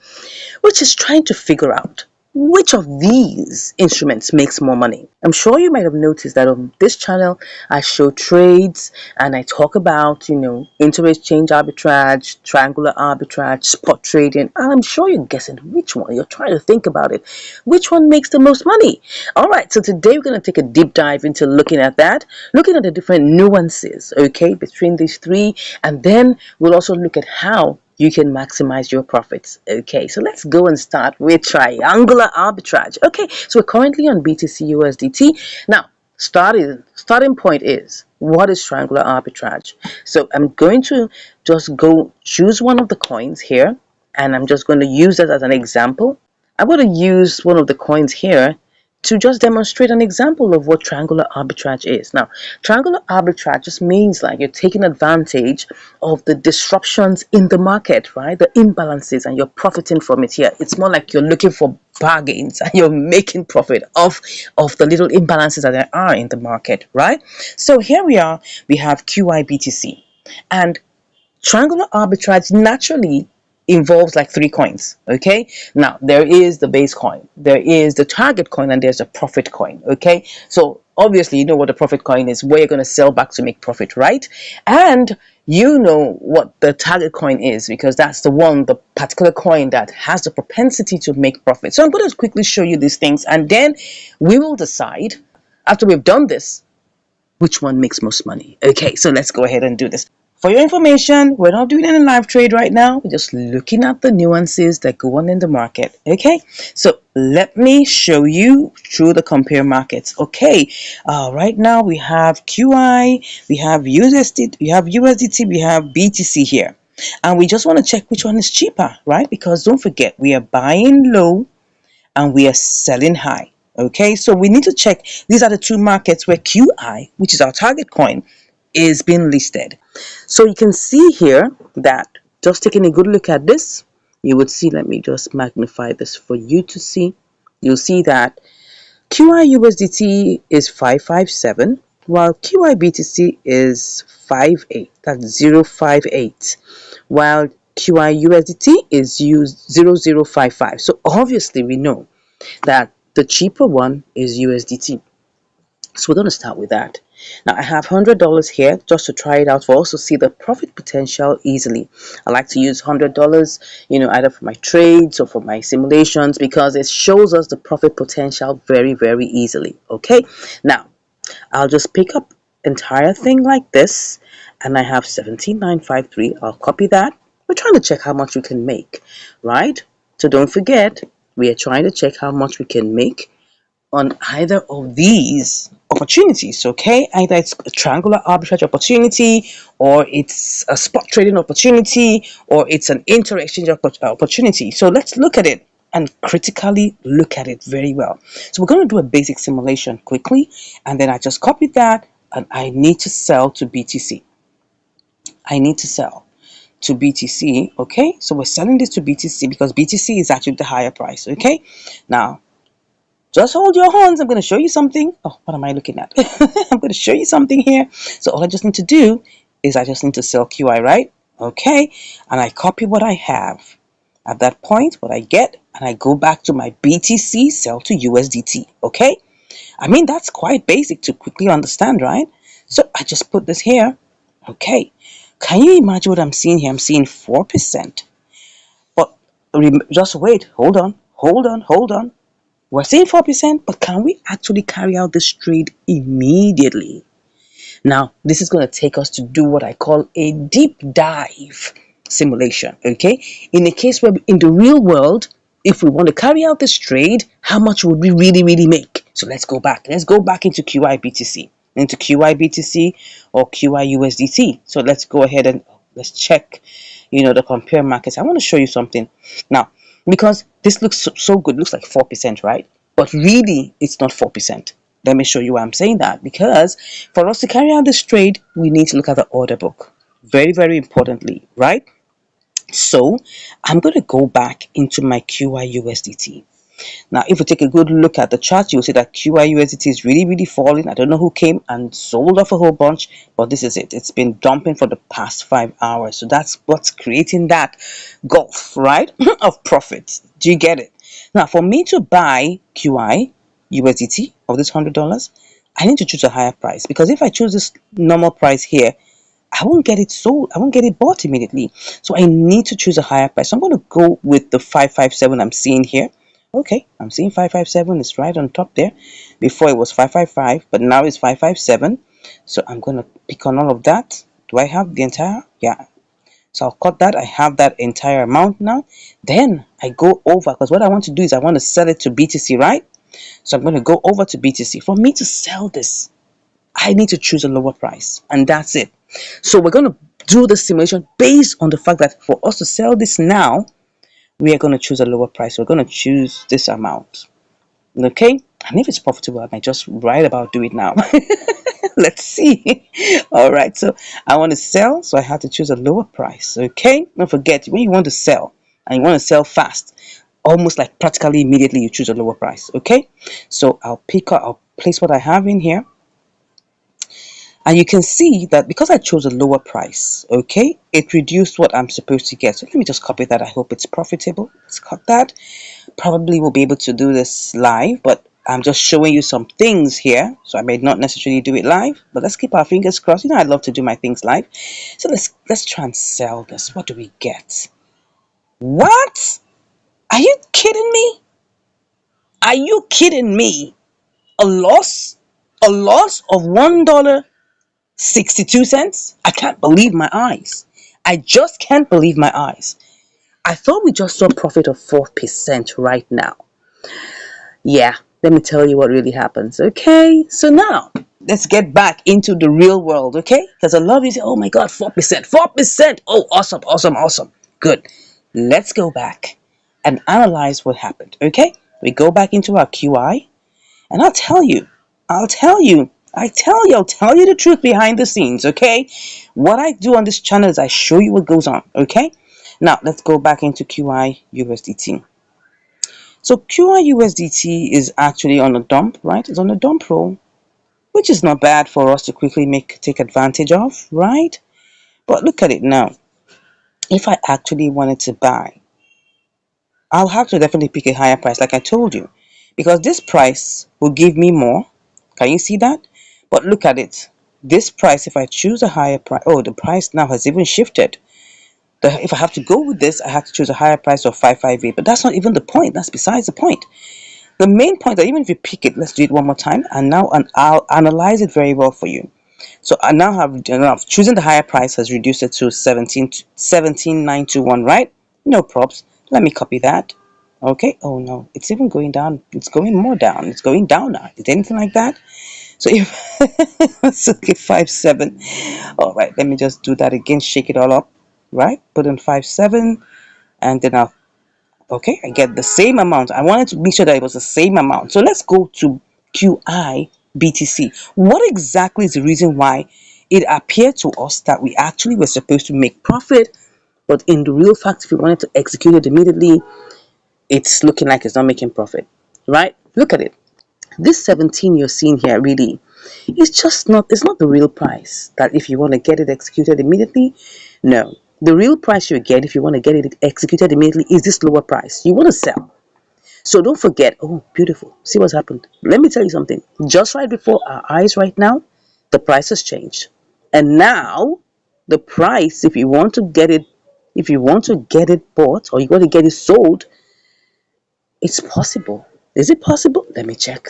which is trying to figure out which of these instruments makes more money. I'm sure you might have noticed that on this channel, I show trades and I talk about, inter-exchange arbitrage, triangular arbitrage, spot trading, and I'm sure you're guessing which one. You're trying to think about it. Which one makes the most money? All right, so today we're going to take a deep dive into looking at that, looking at the different nuances, okay, between these three, and then we'll also look at how you can maximize your profits. Okay, so let's go and start with triangular arbitrage. Okay, so we're currently on BTC USDT. Now, starting point is, what is triangular arbitrage? So I'm going to just go choose one of the coins here, and I'm just going to use that as an example. I'm going to use one of the coins here to just demonstrate an example of what triangular arbitrage is. Now, triangular arbitrage just means like you're taking advantage of the disruptions in the market, right? The imbalances, and you're profiting from it here. It's more like you're looking for bargains and you're making profit of the little imbalances that there are in the market, right? So here we are, we have QIBTC, and triangular arbitrage naturally involves like three coins. Okay, now there is the base coin, there is the target coin, and there's a profit coin. Okay, so obviously you know what the profit coin is, where you're going to sell back to make profit, right? And you know what the target coin is, because that's the particular coin that has the propensity to make profit. So I'm going to quickly show you these things, and then we will decide after we've done this which one makes most money. Okay, so let's go ahead and do this. For your information, we're not doing any live trade right now. We're just looking at the nuances that go on in the market. Okay, so let me show you through the compare markets. Okay, right now we have QI, we have USDT, we have BTC here. And we just want to check which one is cheaper, right? Because don't forget, we are buying low and we are selling high. Okay, so we need to check. These are the two markets where QI, which is our target coin, is being listed. So you can see here that, just taking a good look at this, you would see, let me just magnify this for you to see. You'll see that QI USDT is 557, while QI BTC is 58. That's 058. While QI USDT is 0055. So obviously we know that the cheaper one is USDT. So we're going to start with that. Now I have $100 here just to try it out, for also see the profit potential easily. I like to use $100, either for my trades or for my simulations, because it shows us the profit potential very, very easily. Okay, now I'll just pick up entire thing like this, and I have 17953. I'll copy that. We're trying to check how much we can make, right? So don't forget, we are trying to check how much we can make on either of these opportunities. Okay, either it's a triangular arbitrage opportunity, or it's a spot trading opportunity, or it's an inter-exchange opportunity. So let's look at it and critically look at it very well. So we're going to do a basic simulation quickly, and then I just copied that, and I need to sell to BTC. I need to sell to BTC. Okay, so we're selling this to BTC because BTC is actually the higher price. Okay, now just hold your horns. I'm going to show you something. Oh, what am I looking at? I'm going to show you something here. So all I just need to do is I just need to sell QI, right? Okay, and I copy what I have at that point, what I get, and I go back to my BTC, sell to USDT. Okay, I mean, that's quite basic to quickly understand, right? So I just put this here. Okay, can you imagine what I'm seeing here? I'm seeing 4%. But just wait, hold on. We're seeing 4%, but can we actually carry out this trade immediately? Now, this is going to take us to do what I call a deep dive simulation, okay? In a case where in the real world, if we want to carry out this trade, how much would we really make? So let's go back. Let's go back into QIBTC, or QIUSDT. So let's go ahead and let's check, the compare markets. I want to show you something now, because this looks so good. It looks like 4%, right? But really, it's not 4%. Let me show you why I'm saying that. Because for us to carry out this trade, we need to look at the order book. Very, very importantly, right? So I'm going to go back into my QIUSDT. Now, if we take a good look at the chart, you'll see that QIUSDT is really falling. I don't know who came and sold off a whole bunch, but this is it. It's been dumping for the past 5 hours. So that's what's creating that gulf, right, of profits. Do you get it? Now, for me to buy QIUSDT of this $100, I need to choose a higher price, because if I choose this normal price here, I won't get it sold. I won't get it bought immediately. So I need to choose a higher price. So I'm going to go with the 557 I'm seeing here. Okay, I'm seeing 557. It's right on top there. Before it was 555, but now it's 557. So I'm going to pick on all of that. Do I have the entire? Yeah. So I'll cut that. I have that entire amount now. Then I go over, because what I want to do is I want to sell it to BTC, right? So I'm going to go over to BTC. For me to sell this, I need to choose a lower price, and that's it. So we're going to do the simulation based on the fact that for us to sell this now, we are going to choose a lower price. We're going to choose this amount. Okay? And if it's profitable, I might just write about do it now. Let's see. All right. So I want to sell, so I have to choose a lower price. Okay? Don't forget, when you want to sell and you want to sell fast, almost like practically immediately, you choose a lower price. Okay? So I'll place what I have in here. And you can see that because I chose a lower price, okay, it reduced what I'm supposed to get. So let me just copy that. I hope it's profitable. Let's cut that. Probably will be able to do this live, but I'm just showing you some things here. So I may not necessarily do it live, but let's keep our fingers crossed. I love to do my things live. So let's try and sell this. What do we get? What? Are you kidding me? Are you kidding me? A loss? A loss of $1.62? I can't believe my eyes. I just can't believe my eyes. I thought we just saw a profit of 4% right now. Yeah, let me tell you what really happens. Okay, so now let's get back into the real world. Okay, because I love you say, oh my god, 4%, 4%. Oh, awesome. Good. Let's go back and analyze what happened. Okay, we go back into our QI, and I'll tell you the truth behind the scenes, okay? What I do on this channel is I show you what goes on, okay? Now, let's go back into QIUSDT. So QIUSDT is actually on a dump, right? It's on a dump roll, which is not bad for us to quickly take advantage of, right? But look at it now. If I actually wanted to buy, I'll have to definitely pick a higher price, like I told you, because this price will give me more. Can you see that? But look at it. This price, if I choose a higher price, oh, the price now has even shifted. If I have to go with this, I have to choose a higher price of 558. But that's not even the point. That's besides the point. The main point that even if you pick it, let's do it one more time, and I'll analyze it very well for you. So I now have choosing the higher price has reduced it to 17,921, right? No props. Let me copy that. Okay. Oh no, it's even going down. It's going more down. It's going down now. Is there anything like that? So if let's okay, 57. All right, let me just do that again. Shake it all up. Right. Put in 57, and then okay, I get the same amount. I wanted to make sure that it was the same amount. So let's go to QI BTC. What exactly is the reason why it appeared to us that we actually were supposed to make profit, but in the real fact, if we wanted to execute it immediately, it's looking like it's not making profit, right? Look at it. This 17 you're seeing here really it's not the real price that if you want to get it executed immediately. No, the real price you get if you want to get it executed immediately is this lower price you want to sell. So don't forget. Oh, beautiful. See what's happened. Let me tell you something. Just right before our eyes right now, the price has changed. And now the price, if you want to get it bought or you want to get it sold, it's possible. Is it possible? Let me check.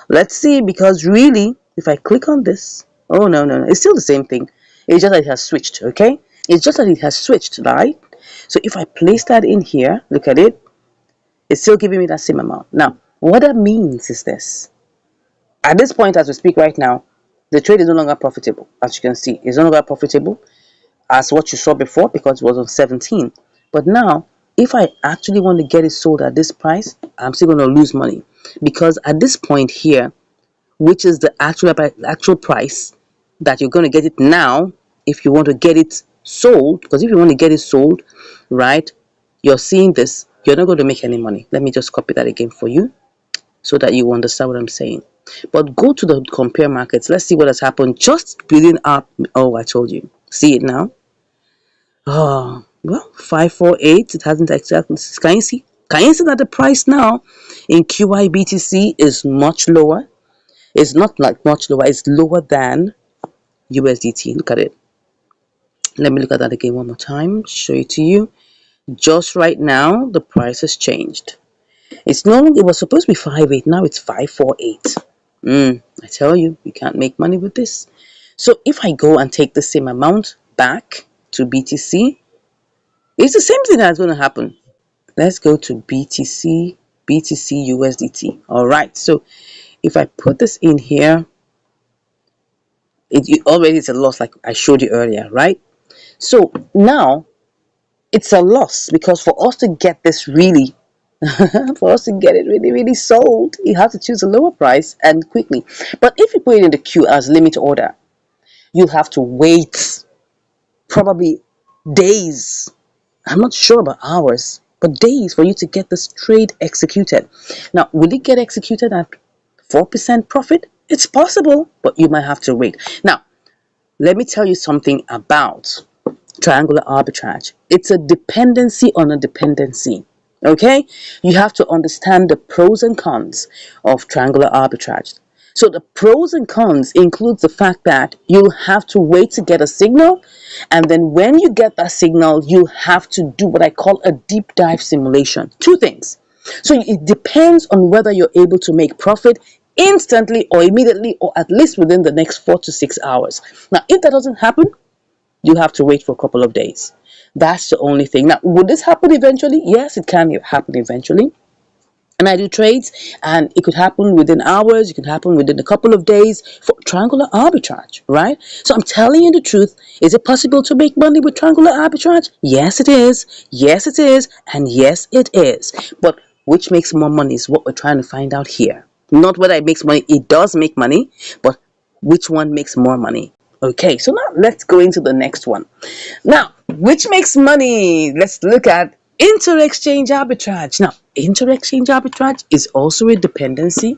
Let's see, because really, if I click on this, oh no, it's still the same thing. It's just that it has switched, okay? It's just that it has switched, right? So if I place that in here, look at it, it's still giving me that same amount. Now, what that means is this. At this point, as we speak right now, the trade is no longer profitable. As you can see, it's no longer profitable as what you saw before because it was on 17. But now, if I actually want to get it sold at this price, I'm still going to lose money because at this point here, which is the actual price that you're going to get it now, if you want to get it sold, because if you want to get it sold, right, you're seeing this, you're not going to make any money. Let me just copy that again for you so that you understand what I'm saying. But go to the compare markets. Let's see what has happened just within our. Oh, I told you. See it now. Oh, well, 548. It hasn't exactly. Can you see? Can you see that the price now in QIBTC is much lower? It's not like much lower. It's lower than USDT. Look at it. Let me look at that again one more time. Show it to you. Just right now, the price has changed. It's no longer. It was supposed to be 5.8. Now it's 5.48. I tell you, you can't make money with this. So if I go and take the same amount back to BTC, it's the same thing that's going to happen. Let's go to BTC USDT. All right. So if I put this in here, it already is a loss, like I showed you earlier, right? So now it's a loss because for us to get this really, for us to get it really, really sold, you have to choose a lower price and quickly. But if you put it in the queue as limit order, you'll have to wait probably days. I'm not sure about hours, but days for you to get this trade executed. Now, will it get executed at 4% profit? It's possible, but you might have to wait. Now, let me tell you something about triangular arbitrage. It's a dependency on a dependency. Okay? You have to understand the pros and cons of triangular arbitrage. So the pros and cons includes the fact that you'll have to wait to get a signal, and then when you get that signal, you have to do what I call a deep dive simulation. Two things. So it depends on whether you're able to make profit instantly or immediately or at least within the next 4 to 6 hours. Now, if that doesn't happen, you have to wait for a couple of days. That's the only thing. Now, would this happen eventually? Yes, it can happen eventually. And I do trades, and it could happen within hours, it could happen within a couple of days for triangular arbitrage, right? So I'm telling you the truth. Is it possible to make money with triangular arbitrage? Yes, it is. Yes, it is. And yes, it is. But which makes more money is what we're trying to find out here. Not whether it makes money. It does make money, but which one makes more money? Okay, so now let's go into the next one. Now, which makes money? Let's look at inter-exchange arbitrage. Now, inter-exchange arbitrage is also a dependency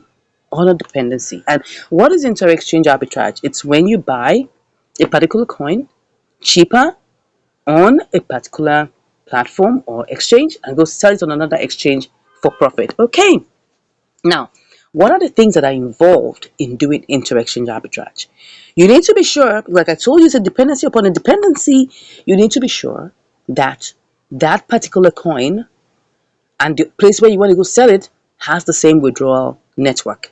on a dependency. And what is inter-exchange arbitrage? It's when you buy a particular coin cheaper on a particular platform or exchange and go sell it on another exchange for profit. Okay, now, what are the things that are involved in doing inter-exchange arbitrage? You need to be sure, like I told you, it's a dependency upon a dependency. You need to be sure that that particular coin and the place where you want to go sell it has the same withdrawal network.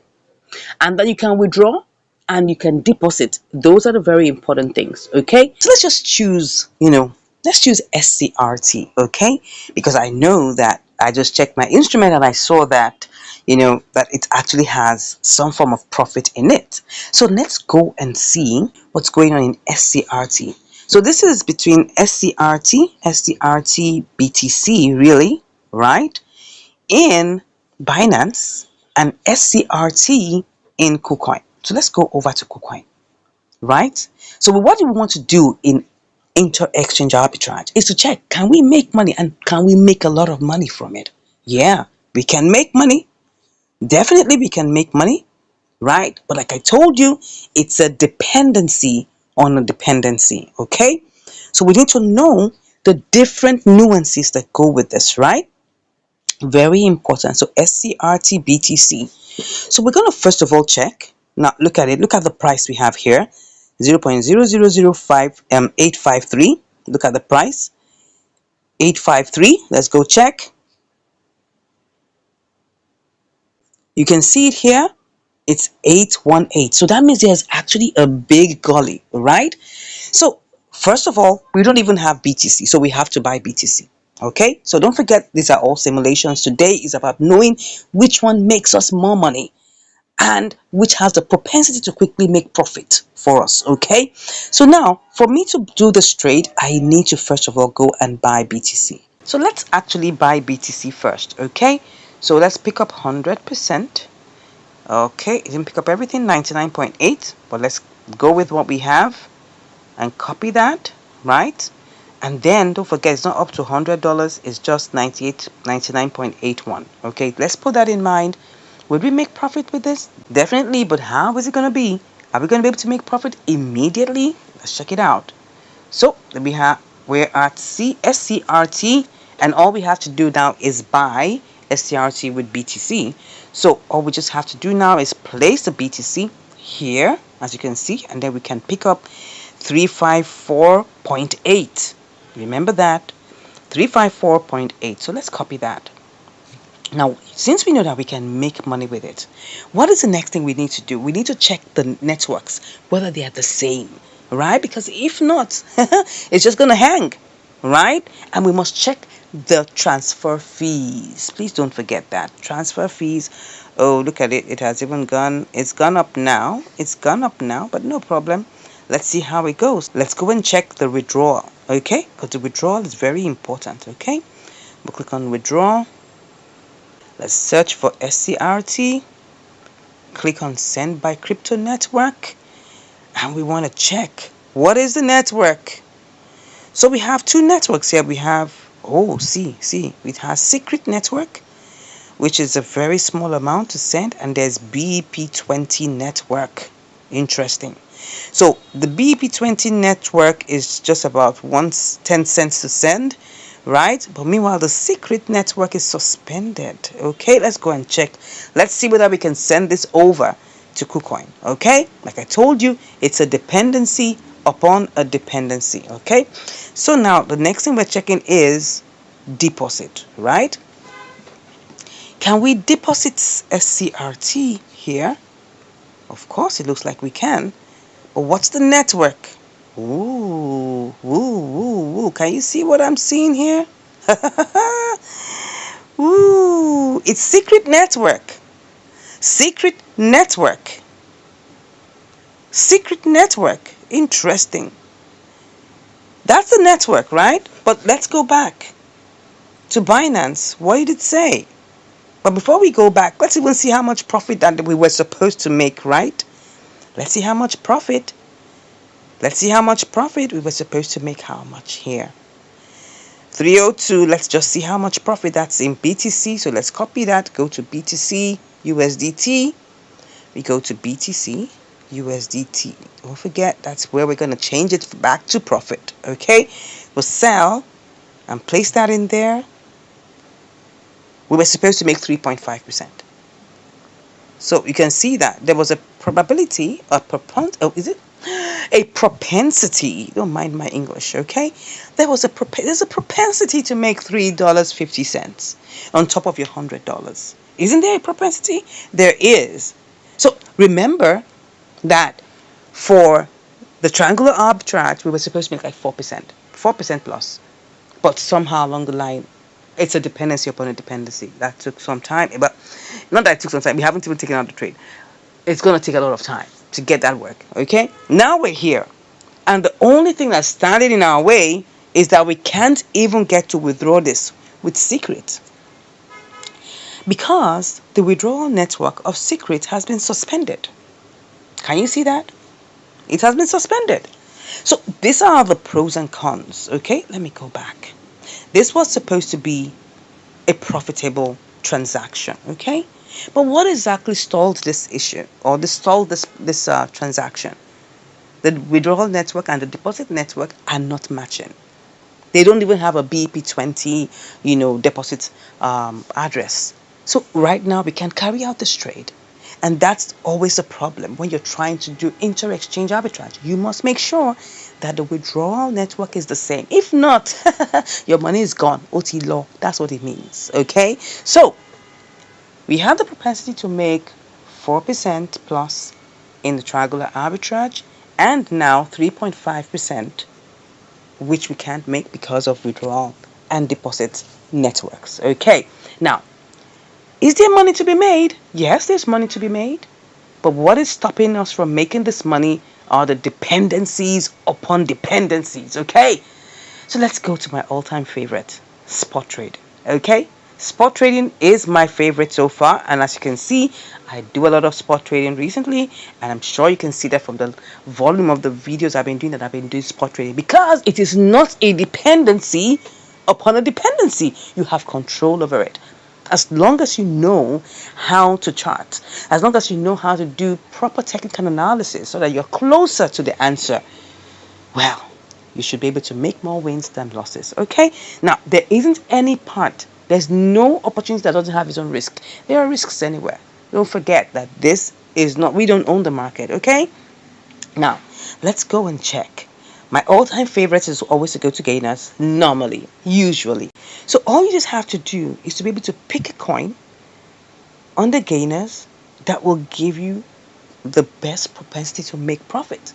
And that you can withdraw and you can deposit. Those are the very important things, okay? So let's just choose, let's choose SCRT, okay? Because I know that I just checked my instrument and I saw that, that it actually has some form of profit in it. So let's go and see what's going on in SCRT. So this is between SCRT, BTC, really, right? In Binance and SCRT in KuCoin. So let's go over to KuCoin, right? So what we want to do in inter-exchange arbitrage is to check, can we make money and can we make a lot of money from it? Yeah, we can make money. Definitely we can make money, right? But like I told you, it's a dependency on a dependency, okay? So we need to know the different nuances that go with this, right? Very important. So SCRT BTC. So we're going to first of all check. Now look at it. Look at the price we have here. 0.0005853. Look at the price. 853. Let's go check. You can see it here. It's 818. So that means there's actually a big gully, right? So First of all, we don't even have BTC, so we have to buy BTC. Okay, so don't forget, these are all simulations. Today is about knowing which one makes us more money and which has the propensity to quickly make profit for us. Okay, so now for me to do this trade, I need to first of all go and buy BTC. So let's actually buy BTC first. Okay, so let's pick up 100%. Okay, it didn't pick up everything, 99.8, but let's go with what we have and copy that, right? And then don't forget, it's not up to $100, it's just 99.81. Okay, let's put that in mind. Would we make profit with this? Definitely, but how is it going to be? Are we going to be able to make profit immediately? Let's check it out. So we're at SCRT, and all we have to do now is buy SCRT with BTC. So all we just have to do now is place the BTC here, as you can see, and then we can pick up 354.8. Remember that, 354.8. So let's copy that. Now, since we know that we can make money with it, what is the next thing we need to do? We need to check the networks, whether they are the same, right? Because if not, it's just going to hang, right? And we must check the transfer fees. Please don't forget that. Transfer fees. Oh, look at it. It has even gone. It's gone up now. It's gone up now, but no problem. Let's see how it goes. Let's go and check the withdrawal, okay? Because the withdrawal is very important, okay? We'll click on withdraw. Let's search for SCRT. Click on Send by Crypto Network. And we want to check, what is the network? So we have two networks here. We have, see, it has Secret Network, which is a very small amount to send. And there's BEP20 Network. Interesting. So the BEP20 network is just about 10 cents to send, right? But meanwhile, the secret network is suspended. Okay, let's go and check. Let's see whether we can send this over to KuCoin. Okay, like I told you, it's a dependency upon a dependency. Okay, so now the next thing we're checking is deposit, right? Can we deposit SCRT here? Of course, it looks like we can. But what's the network? Ooh. Can you see what I'm seeing here? Ooh, it's Secret Network. Secret Network. Secret Network. Interesting. That's the network, right? But let's go back to Binance. What did it say? But before we go back, let's even see how much profit that we were supposed to make, right? Let's see how much profit. Let's see how much profit we were supposed to make. How much here? 302. Let's just see how much profit that's in BTC. So let's copy that. Go to BTC USDT. We go to BTC USDT. Don't forget, that's where we're going to change it back to profit. Okay? We'll sell and place that in there. We were supposed to make 3.5%. So you can see that there was a probability, a propensity, don't mind my English, okay? There's a propensity to make $3.50 on top of your $100. Isn't there a propensity? There is. So remember that for the triangular arbitrage, we were supposed to make like 4% plus. But somehow along the line, it's a dependency upon a dependency. That took some time, but not that it took some time. We haven't even taken out the trade. It's going to take a lot of time to get that work, okay? Now we're here. And the only thing that's standing in our way is that we can't even get to withdraw this with Secret. Because the withdrawal network of Secret has been suspended. Can you see that? It has been suspended. So these are the pros and cons, okay? Let me go back. This was supposed to be a profitable transaction, okay? But what exactly stalled this issue, or stalled this transaction? The withdrawal network and the deposit network are not matching. They don't even have a BEP20, deposit address. So right now we can carry out this trade. And that's always a problem when you're trying to do inter-exchange arbitrage. You must make sure that the withdrawal network is the same. If not, your money is gone. OT law, that's what it means. Okay? So, we have the propensity to make 4% plus in the triangular arbitrage and now 3.5% which we can't make because of withdrawal and deposit networks. Okay, now, is there money to be made? Yes, there's money to be made. But what is stopping us from making this money are the dependencies upon dependencies. Okay, so let's go to my all-time favorite, spot trading. Okay, spot trading is my favorite so far, and as you can see, I do a lot of spot trading recently, and I'm sure you can see that from the volume of the videos I've been doing, that I've been doing spot trading, because it is not a dependency upon a dependency. You have control over it. As long as you know how to chart, as long as you know how to do proper technical analysis so that you're closer to the answer, well, you should be able to make more wins than losses. Okay, now there isn't any part, there's no opportunity that doesn't have its own risk. There are risks anywhere. Don't forget that this is not, we don't own the market. Okay, now let's go and check. My all-time favorite is always to go to gainers, normally, usually. So all you just have to do is to be able to pick a coin on the gainers that will give you the best propensity to make profit.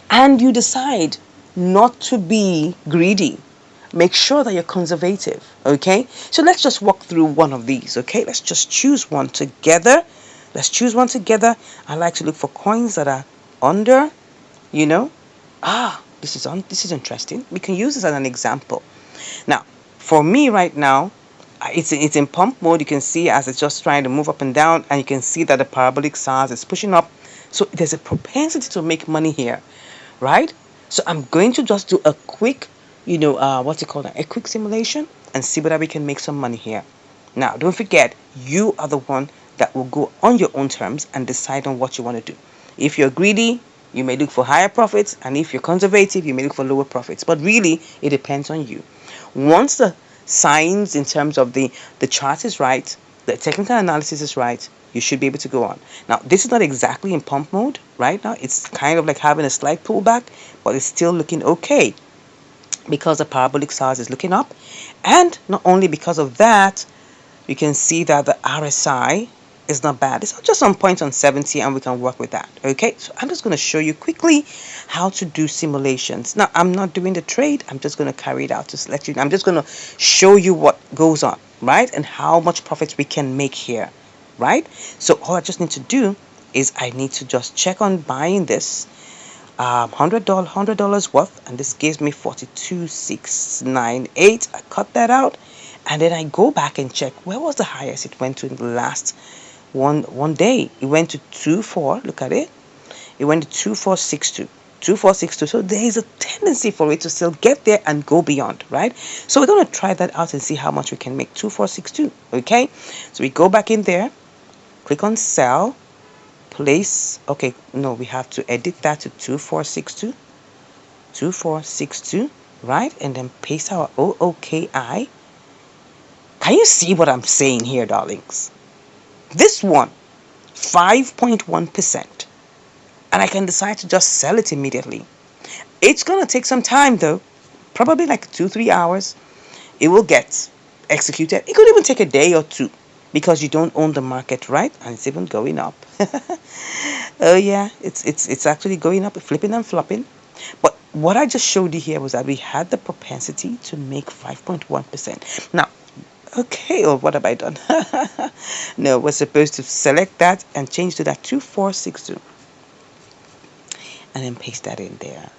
And you decide not to be greedy. Make sure that you're conservative. Okay, so let's just walk through one of these. Okay, let's just choose one together. Let's choose one together. I like to look for coins that are under, you know. This is interesting. We can use this as an example. Now, for me right now, it's in pump mode. You can see as it's just trying to move up and down, and you can see that the parabolic SARS is pushing up. So there's a propensity to make money here, right? So I'm going to just do a quick, what's it called, a quick simulation, and see whether we can make some money here. Now, don't forget, you are the one that will go on your own terms and decide on what you want to do. If you're greedy, you may look for higher profits, and if you're conservative, you may look for lower profits. But really, it depends on you. Once the signs in terms of the chart is right, the technical analysis is right, you should be able to go on. Now, this is not exactly in pump mode right now. It's kind of like having a slight pullback, but it's still looking okay because the parabolic SARS is looking up. And not only because of that, you can see that the RSI is not bad. It's just on point on 70, and we can work with that. Okay, so I'm just going to show you quickly how to do simulations. Now, I'm not doing the trade. I'm just going to carry it out to let you know. I'm just going to show you what goes on, right, and how much profits we can make here, right? So all I just need to do is I need to just check on buying this $100 worth, and this gives me 42,698. I cut that out, and then I go back and check where was the highest it went to in the last one day. It went to 24. Look at it. It went to 2462. 2462. So there is a tendency for it to still get there and go beyond, right? So we're going to try that out and see how much we can make. 2462. Okay, so we go back in there, click on sell, place. Okay, no, we have to edit that to 2462. 2462, right? And then paste our OOKI. Can you see what I'm saying here, darlings? This one, 5.1%. And I can decide to just sell it immediately. It's going to take some time though, probably like 2-3 hours. It will get executed. It could even take a day or two because you don't own the market, right? And it's even going up. Oh yeah, it's actually going up, flipping and flopping. But what I just showed you here was that we had the propensity to make 5.1%. Now, okay, or what have I done? No, we're supposed to select that and change to that 2462. And then paste that in there.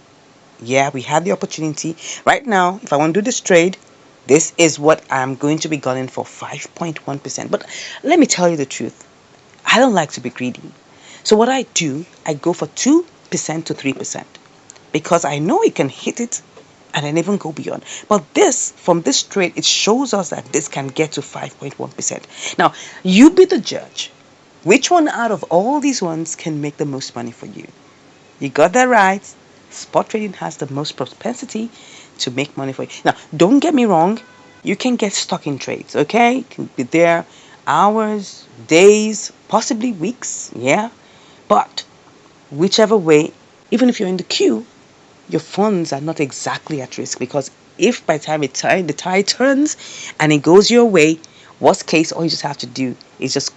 Yeah, we had the opportunity. Right now, if I want to do this trade, this is what I'm going to be gunning for, 5.1%. But let me tell you the truth. I don't like to be greedy. So what I do, I go for 2% to 3%. Because I know it can hit it and then even go beyond. But this, from this trade, it shows us that this can get to 5.1%. Now, you be the judge. Which one out of all these ones can make the most money for you? You got that right. Spot trading has the most propensity to make money for you. Now, don't get me wrong. You can get stuck in trades, okay? You can be there hours, days, possibly weeks, yeah? But whichever way, even if you're in the queue, your funds are not exactly at risk, because if by the time the tide turns and it goes your way, worst case, all you just have to do is just,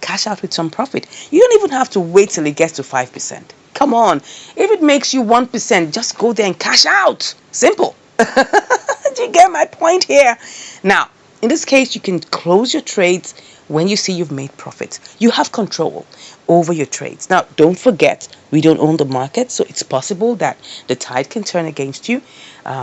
cash out with some profit. You don't even have to wait till it gets to 5%. Come on. If it makes you 1%, just go there and cash out. Simple. Do you get my point here? Now, in this case, you can close your trades when you see you've made profit. You have control over your trades. Now, don't forget, we don't own the market, so it's possible that the tide can turn against you.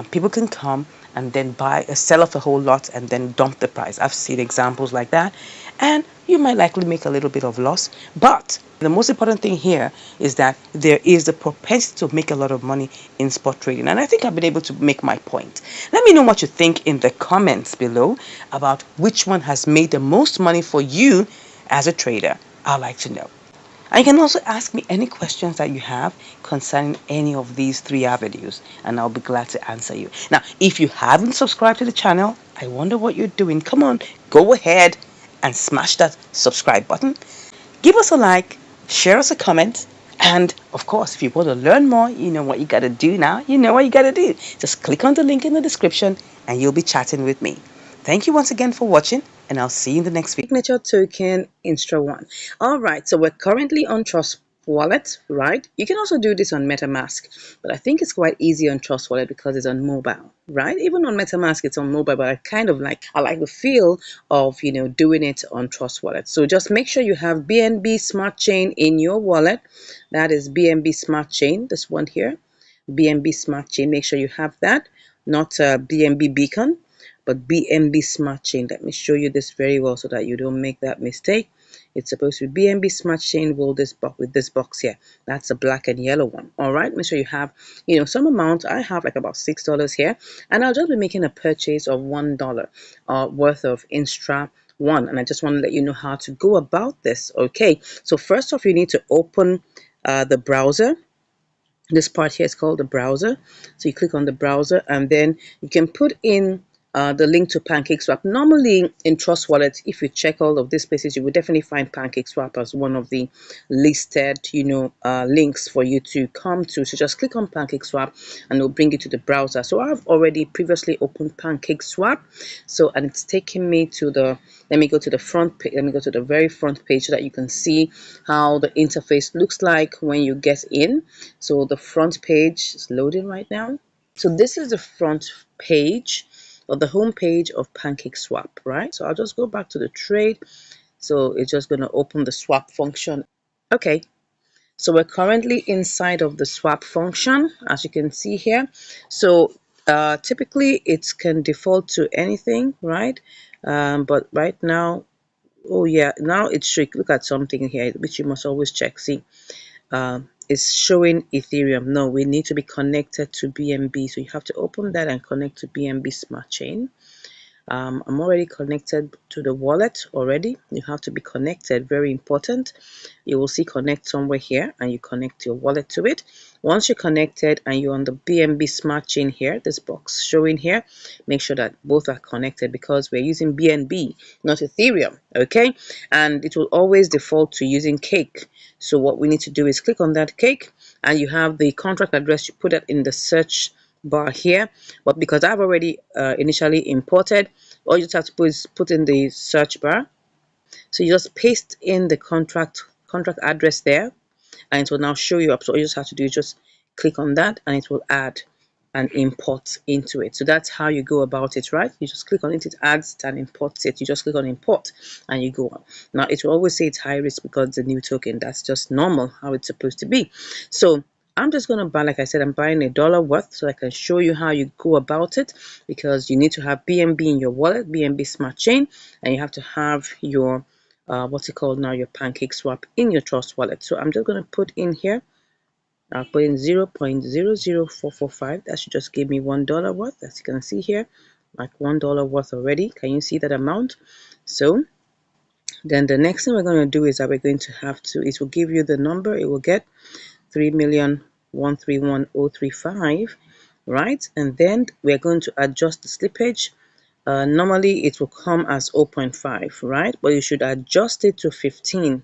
People can come and then sell off a whole lot and then dump the price. I've seen examples like that, and you might likely make a little bit of loss. But the most important thing here is that there is the propensity to make a lot of money in spot trading. And I think I've been able to make my point. Let me know what you think in the comments below about which one has made the most money for you as a trader. I'd like to know. And you can also ask me any questions that you have concerning any of these three avenues, and I'll be glad to answer you. Now, if you haven't subscribed to the channel, I wonder what you're doing. Come on, go ahead and smash that subscribe button. Give us a like, share us a comment, and of course, if you want to learn more, you know what you got to do now. You know what you got to do. Just click on the link in the description and you'll be chatting with me. Thank you once again for watching, and I'll see you in the next video. Signature token Instra One. All right, so we're currently on Trust Wallet, right? You can also do this on MetaMask, but I think it's quite easy on Trust Wallet because it's on mobile, right? Even on MetaMask, it's on mobile, but I like the feel of, doing it on Trust Wallet. So just make sure you have BNB Smart Chain in your wallet. That is BNB Smart Chain, this one here, BNB Smart Chain. Make sure you have that, not BNB Beacon, but BNB Smart Chain. Let me show you this very well so that you don't make that mistake. It's supposed to be BNB Smart Chain with this box here. That's a black and yellow one. All right, make sure you have, some amount. I have like about $6 here, and I'll just be making a purchase of $1 worth of Instra One, and I just want to let you know how to go about this. Okay, so first off, you need to open the browser. This part here is called the browser. So you click on the browser, and then you can put in the link to PancakeSwap. Normally in Trust Wallet, if you check all of these places, you will definitely find PancakeSwap as one of the listed, links for you to come to. So just click on PancakeSwap and it'll bring you to the browser. So I've already previously opened PancakeSwap. So, and it's taking me to let me go to the front page. Let me go to the very front page so that you can see how the interface looks like when you get in. So the front page is loading right now. So this is the front page, or the home page of PancakeSwap, right? So I'll just go back to the trade. So it's just going to open the swap function. Okay, so we're currently inside of the swap function, as you can see here. So typically it can default to anything, right? But right now, oh yeah, now it should look at something here, which you must always check. See, it's showing Ethereum. No, we need to be connected to BNB. So you have to open that and connect to BNB Smart Chain. I'm already connected to the wallet already. You have to be connected, very important. You will see connect somewhere here, and you connect your wallet to it. Once you're connected and you're on the BNB Smart Chain here, this box showing here, make sure that both are connected because we're using BNB, not Ethereum, okay? And it will always default to using Cake. So what we need to do is click on that Cake, and you have the contract address. You put that in the search bar here, but because I've already initially imported, all you just have to put in the search bar. So you just paste in the contract address there, and it will now show you up. So all you just have to do is just click on that, and it will add and import into it. So that's how you go about it, right? You just click on it, it adds it and imports it. You just click on import and you go on. Now it will always say it's high risk because it's a new token. That's just normal, how it's supposed to be. So I'm just going to buy, like I said, I'm buying $1 worth so I can show you how you go about it, because you need to have BNB in your wallet, BNB Smart Chain, and you have to have your, what's it called now, your PancakeSwap in your Trust Wallet. So I'm just going to put in here, I'll put in 0.00445. That should just give me $1 worth, as you can see here, like $1 worth already. Can you see that amount? So then the next thing we're going to do is that we're going to have to, it will give you the number, it will get 3,131,035, right? And then we're going to adjust the slippage. Normally it will come as 0.5, right? But you should adjust it to 15.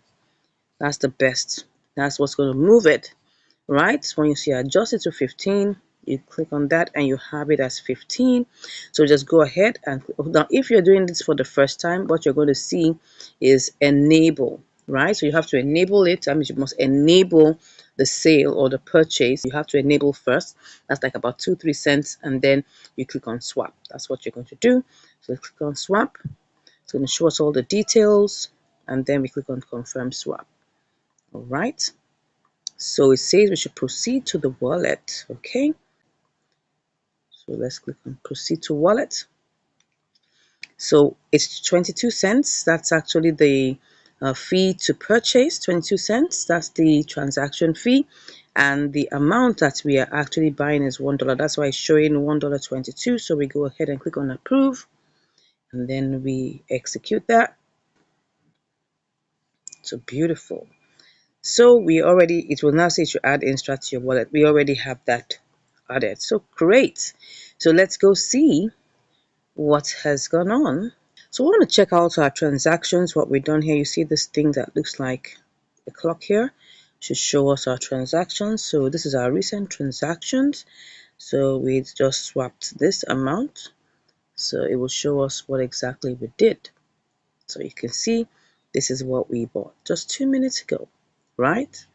That's the best. That's what's going to move it, right? When you see adjust it to 15, you click on that and you have it as 15. So just go ahead and now, if you're doing this for the first time, what you're going to see is enable. right? So you have to enable it. That means you must enable the sale or the purchase. You have to enable first. That's like about 2-3 cents, and then you click on swap. That's what you're going to do. So click on swap. It's going to show us all the details, and then we click on confirm swap. All right. So it says we should proceed to the wallet. Okay. So let's click on proceed to wallet. So it's 22 cents. That's actually the fee to purchase, 22 cents. That's the transaction fee. And the amount that we are actually buying is $1. That's why it's showing $1.22. So we go ahead and click on approve. And then we execute that. So beautiful. So it will now say to add Instra to your wallet. We already have that added. So great. So let's go see what has gone on. So we want to check out our transactions, what we've done here. You see this thing that looks like the clock here should show us our transactions. So this is our recent transactions. So we just swapped this amount. So it will show us what exactly we did. So you can see this is what we bought just 2 minutes ago, right?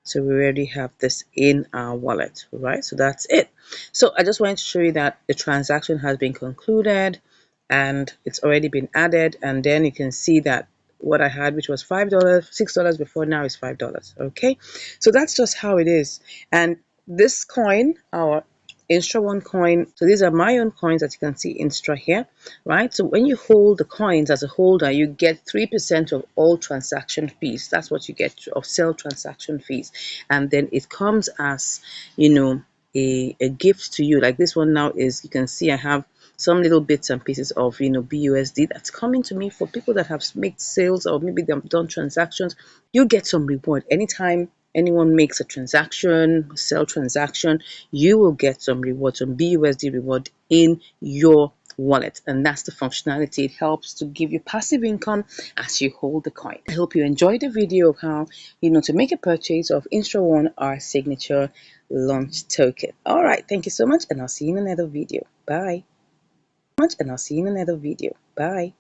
So we already have this in our wallet, right? So that's it. So I just wanted to show you that the transaction has been concluded and it's already been added. And then you can see that what I had, which was $5, $6 before, now is $5. Okay, so that's just how it is. And this coin, our Instra One coin, so these are my own coins that you can see Instra here, right? So when you hold the coins as a holder, you get 3% of all transaction fees. That's what you get of sell transaction fees. And then it comes as, a gift to you. Like this one now is, you can see I have some little bits and pieces of BUSD that's coming to me for people that have made sales, or maybe they've done transactions. You get some reward anytime anyone makes a transaction, sell transaction. You will get some reward, some BUSD reward in your wallet, and that's the functionality. It helps to give you passive income as you hold the coin. I hope you enjoyed the video of how to make a purchase of Instra One, our signature launch token. All right, thank you so much, and I'll see you in another video. Bye. Bye.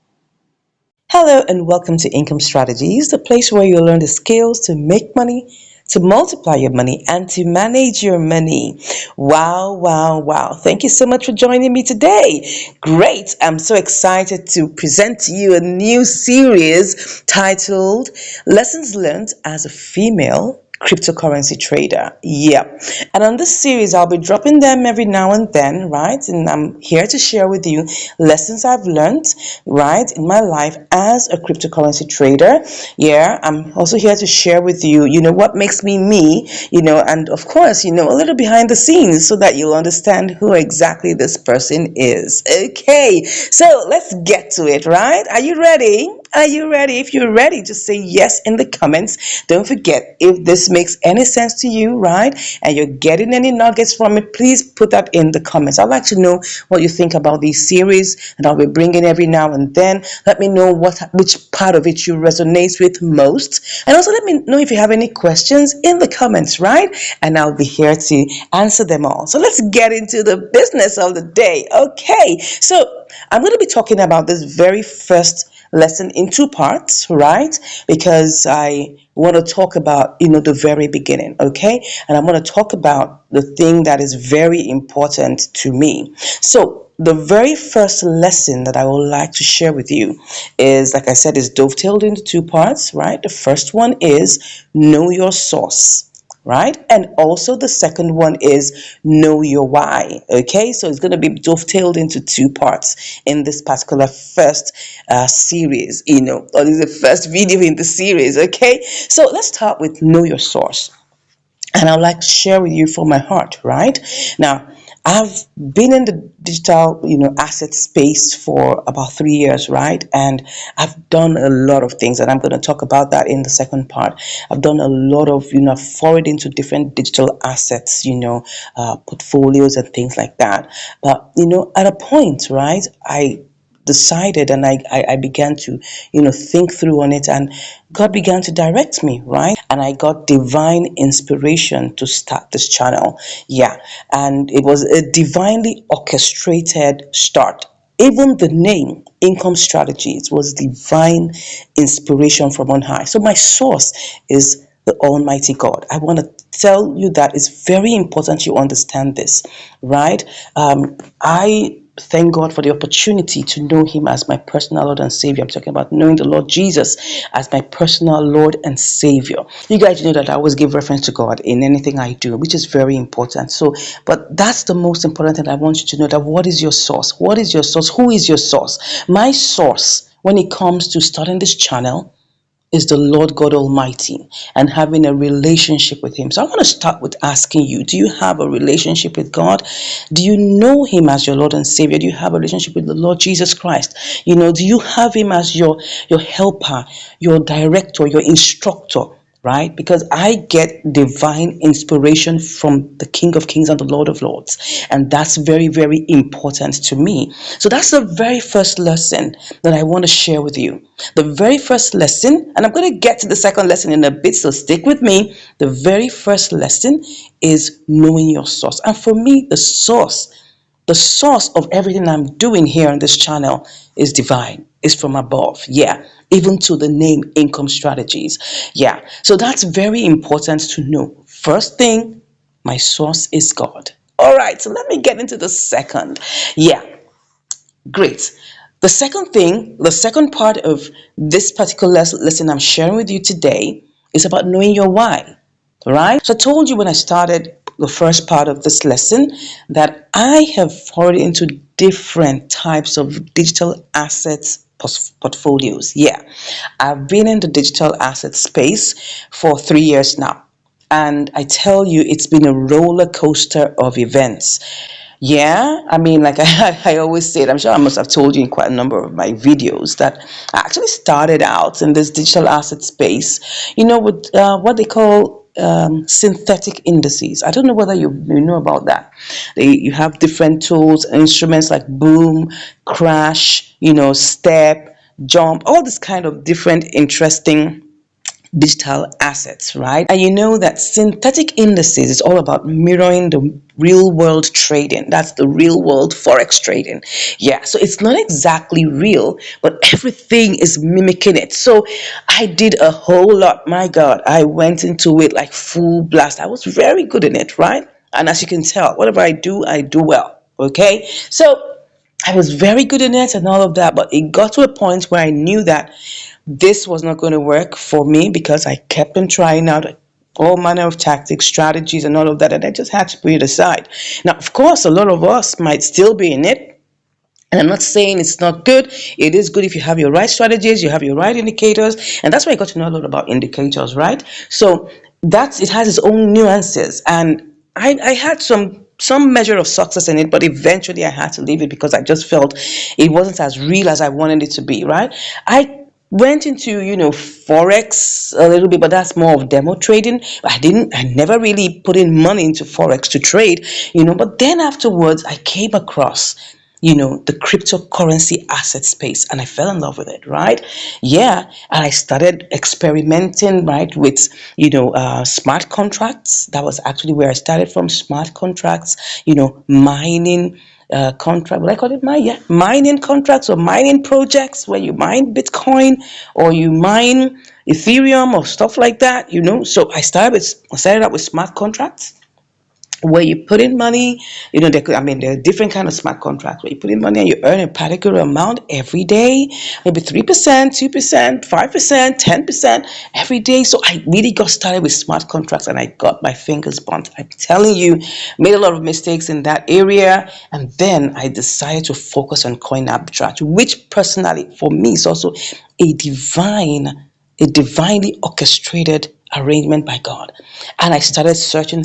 Hello and welcome to Income Strategies, the place where you'll learn the skills to make money, to multiply your money, and to manage your money. Wow, wow, wow. Thank you so much for joining me today. Great. I'm so excited to present to you a new series titled Lessons Learned as a Female Cryptocurrency Trader. Yeah. And on this series, I'll be dropping them every now and then, right? And I'm here to share with you lessons I've learned, right, in my life as a cryptocurrency trader. Yeah. I'm also here to share with you, what makes me me, and of course, a little behind the scenes so that you'll understand who exactly this person is. Okay. So let's get to it, right? Are you ready? Are you ready? If you're ready, just say yes in the comments. Don't forget, if this makes any sense to you, right, and you're getting any nuggets from it, please put that in the comments. I'd like to know what you think about these series that I'll be bringing every now and then. Let me know which part of it you resonate with most. And also let me know if you have any questions in the comments, right? And I'll be here to answer them all. So let's get into the business of the day. Okay, so I'm going to be talking about this very first lesson in two parts, right? Because I want to talk about, the very beginning, okay? And I'm going to talk about the thing that is very important to me. So the very first lesson that I would like to share with you is, like I said, is dovetailed into two parts, right? The first one is know your source, right? And also the second one is know your why. Okay, so it's going to be dovetailed into two parts in this particular first series, or this is the first video in the series. Okay, so let's start with know your source. And I'd like to share with you from my heart, right? Now, I've been in the digital, asset space for about 3 years, right? And I've done a lot of things, and I'm going to talk about that in the second part. I've done a lot of, forward into different digital assets, portfolios and things like that. But, at a point, right, I decided, and I began to think through on it, and God began to direct me, right? And I got divine inspiration to start this channel. Yeah, and it was a divinely orchestrated start. Even the name Income Strategies was divine inspiration from on high. So my source is the Almighty God. I want to tell you that it's very important you understand this, right? I thank God for the opportunity to know Him as my personal Lord and Savior. I'm talking about knowing the Lord Jesus as my personal Lord and Savior. You guys know that I always give reference to God in anything I do, which is very important. So, but that's the most important thing I want you to know, that what is your source? What is your source? Who is your source? My source, when it comes to starting this channel, is the Lord God Almighty and having a relationship with Him. So I want to start with asking you, do you have a relationship with God? Do you know Him as your Lord and Savior? Do you have a relationship with the Lord Jesus Christ? Do you have Him as your helper, your director, your instructor? Right? Because I get divine inspiration from the King of Kings and the Lord of Lords. And that's very, very important to me. So that's the very first lesson that I want to share with you. The very first lesson, and I'm going to get to the second lesson in a bit, so stick with me. The very first lesson is knowing your source. And for me, the source of everything I'm doing here on this channel is divine, is from above. Yeah. Even to the name Income Strategies. Yeah. So that's very important to know. First thing, my source is God. All right. So let me get into the second. Yeah. Great. The second part of this particular lesson I'm sharing with you today is about knowing your why. Right? So I told you when I started the first part of this lesson that I have forayed into different types of digital assets portfolios. Yeah. I've been in the digital asset space for 3 years now. And I tell you, it's been a roller coaster of events. Yeah, I mean, like I always said, I'm sure I must have told you in quite a number of my videos that I actually started out in this digital asset space, with what they call synthetic indices. I don't know whether you know about that. You have different tools, instruments like Boom, Crash, Step, Jump, all this kind of different interesting digital assets, right? And you know that synthetic indices is all about mirroring the real world trading. That's the real world forex trading. Yeah, so it's not exactly real, but everything is mimicking it. So I did a whole lot. My God, I went into it like full blast. I was very good in it, right? And as you can tell, whatever I do well. Okay, so I was very good in it and all of that, but it got to a point where I knew that this was not going to work for me because I kept on trying out all manner of tactics, strategies, and all of that, and I just had to put it aside. Now, of course, a lot of us might still be in it. And I'm not saying it's not good. It is good if you have your right strategies, you have your right indicators, and that's why I got to know a lot about indicators, right? So it has its own nuances, and I had some measure of success in it, but eventually I had to leave it because I just felt it wasn't as real as I wanted it to be, right? I went into forex a little bit, but that's more of demo trading. I never really put in money into forex to trade, but then afterwards I came across the cryptocurrency asset space, and I fell in love with it, right? Yeah. And I started experimenting, right, with smart contracts. That was actually where I started from. Smart contracts, mining contract, what I call it, mining contracts or mining projects, where you mine Bitcoin or you mine Ethereum or stuff like that. So I started out with smart contracts, where you put in money. There are different kind of smart contracts where you put in money and you earn a particular amount every day, maybe 3%, 2%, 5%, 10% every day. So I really got started with smart contracts and I got my fingers burnt. I'm telling you, made a lot of mistakes in that area. And then I decided to focus on coin arbitrage, which personally for me is also a divinely orchestrated arrangement by God. And I started searching,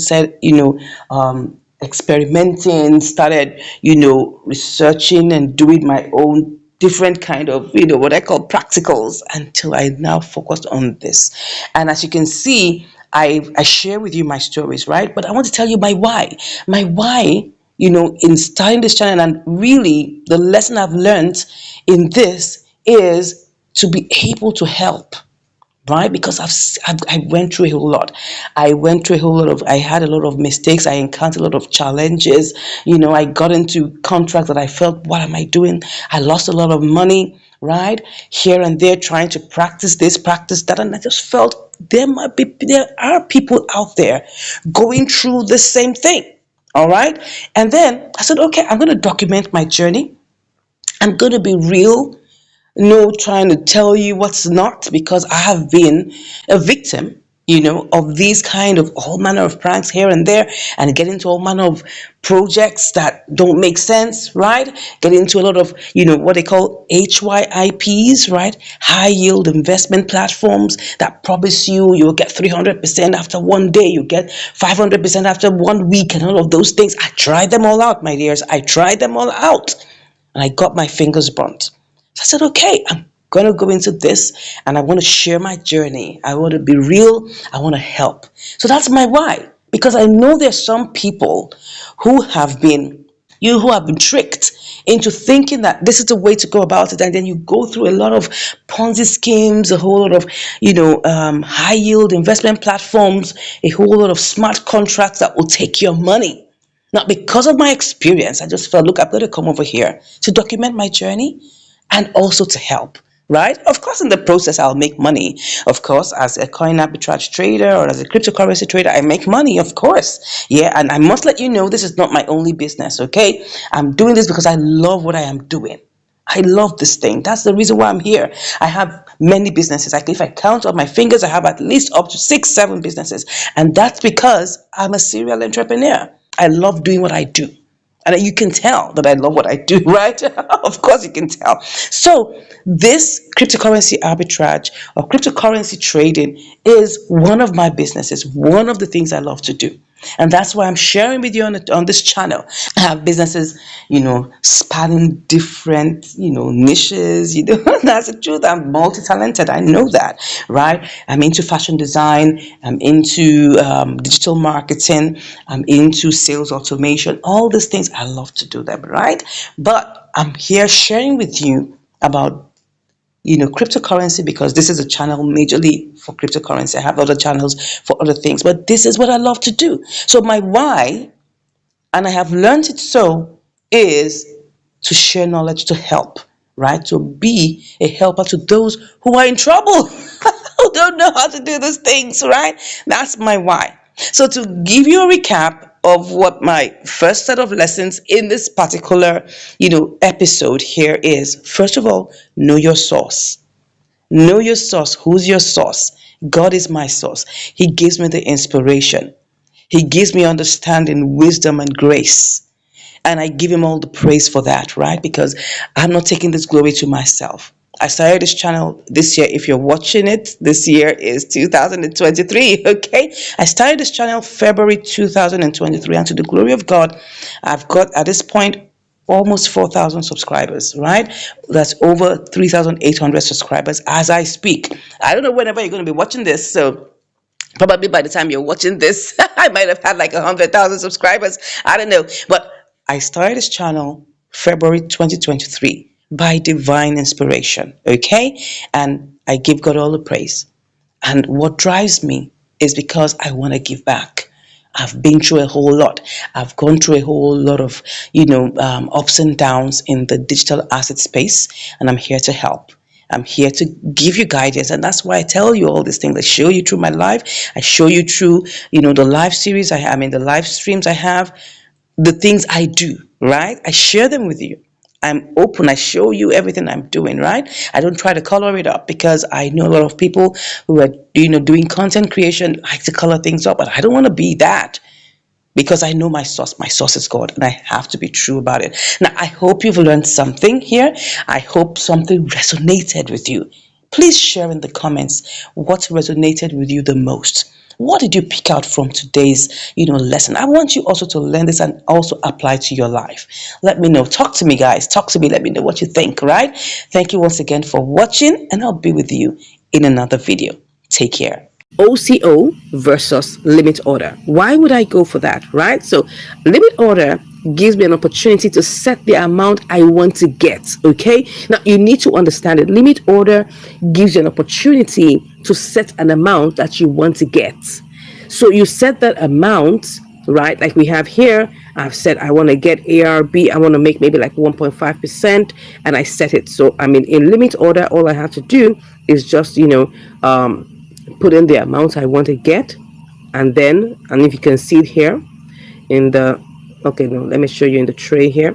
experimenting, started, researching and doing my own different kind of, what I call practicals, until I now focused on this. And as you can see, I share with you my stories, right? But I want to tell you my why. My why, in starting this channel, and really the lesson I've learned in this is to be able to help right? Because I went through a whole lot. I had a lot of mistakes. I encountered a lot of challenges. I got into contracts that I felt, what am I doing? I lost a lot of money, right? Here and there, trying to practice this, practice that. And I just felt there are people out there going through the same thing. All right. And then I said, okay, I'm going to document my journey. I'm going to be real, no trying to tell you what's not, because I have been a victim, of these kind of all manner of pranks here and there, and get into all manner of projects that don't make sense, right? Get into a lot of, what they call HYIPs, right? High yield investment platforms that promise you'll get 300% after one day, you get 500% after 1 week, and all of those things. I tried them all out, my dears. I tried them all out, and I got my fingers burnt. So I said, okay, I'm going to go into this, and I want to share my journey. I want to be real. I want to help. So that's my why. Because I know there's some people who have been, who have been tricked into thinking that this is the way to go about it. And then you go through a lot of Ponzi schemes, a whole lot of, high yield investment platforms, a whole lot of smart contracts that will take your money. Now, because of my experience, I just felt, look, I've got to come over here to document my journey and also to help, right? Of course, in the process, I'll make money. Of course, as a coin arbitrage trader or as a cryptocurrency trader, I make money, of course. Yeah, and I must let you know, this is not my only business, okay? I'm doing this because I love what I am doing. I love this thing. That's the reason why I'm here. I have many businesses. If I count on my fingers, I have at least up to 6, 7 businesses. And that's because I'm a serial entrepreneur. I love doing what I do. And you can tell that I love what I do, right? Of course you can tell. So this cryptocurrency arbitrage or cryptocurrency trading is one of my businesses, one of the things I love to do. And that's why I'm sharing with you on this channel. I have businesses, spanning different, niches. That's the truth. I'm multi-talented. I know that, right? I'm into fashion design. I'm into digital marketing. I'm into sales automation. All these things, I love to do them, right? But I'm here sharing with you about cryptocurrency, because this is a channel majorly for cryptocurrency. I have other channels for other things, but this is what I love to do. So my why, and I have learned it so, is to share knowledge, to help, right? To be a helper to those who are in trouble, who don't know how to do these things, right? That's my why. So to give you a recap of what my first set of lessons in this particular, episode here is, first of all, know your source. Know your source. Who's your source? God is my source. He gives me the inspiration. He gives me understanding, wisdom, and grace. And I give him all the praise for that, right? Because I'm not taking this glory to myself. I started this channel this year. If you're watching it, this year is 2023, okay? I started this channel February 2023, and to the glory of God, I've got, at this point, almost 4,000 subscribers, right? That's over 3,800 subscribers as I speak. I don't know whenever you're going to be watching this, so probably by the time you're watching this, I might have had like 100,000 subscribers. I don't know. But I started this channel February 2023 by divine inspiration. Okay. And I give God all the praise. And what drives me is because I want to give back. I've been through a whole lot. I've gone through a whole lot of, ups and downs in the digital asset space, and I'm here to help. I'm here to give you guidance, and that's why I tell you all these things. I show you through my life. I show you through, the live series I have, the live streams I have, the things I do, right? I share them with you. I'm open. I show you everything I'm doing, right? I don't try to color it up, because I know a lot of people who are, doing content creation like to color things up, but I don't want to be that, because I know my source. My source is God, and I have to be true about it. Now, I hope you've learned something here. I hope something resonated with you. Please share in the comments what resonated with you the most. What did you pick out from today's, lesson? I want you also to learn this and also apply to your life. Let me know. Talk to me, guys. Talk to me. Let me know what you think, right? Thank you once again for watching, and I'll be with you in another video. Take care. OCO versus limit order. Why would I go for that, right? So limit order gives me an opportunity to set the amount I want to get. Okay, now you need to understand it. Limit order gives you an opportunity to set an amount that you want to get. So you set that amount, right? Like we have here, I've said I want to get ARB, I want to make maybe like 1.5%, and I set it. So I mean, in limit order, all I have to do is just, put in the amount I want to get, and if you can see it here in the, okay, no, let me show you in the tray here.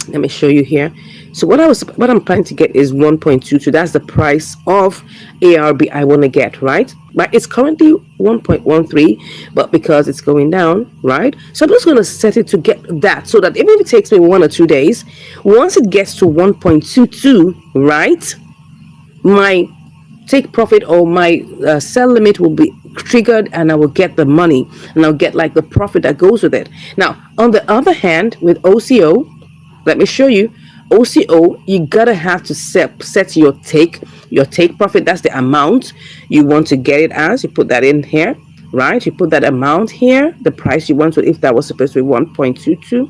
Let me show you here. So what I'm trying to get is 1.22. That's the price of ARB I want to get, right? But it's currently 1.13, but because it's going down, right? So I'm just going to set it to get that, so that even if it takes me 1 or 2 days, once it gets to 1.22, right, my take profit or my sell limit will be triggered, and I will get the money, and I'll get like the profit that goes with it. Now, on the other hand, with OCO, let me show you. OCO, you gotta have to set your take profit. That's the amount you want to get it as. You put that in here, right? You put that amount here, the price you want to. If that was supposed to be 1.22,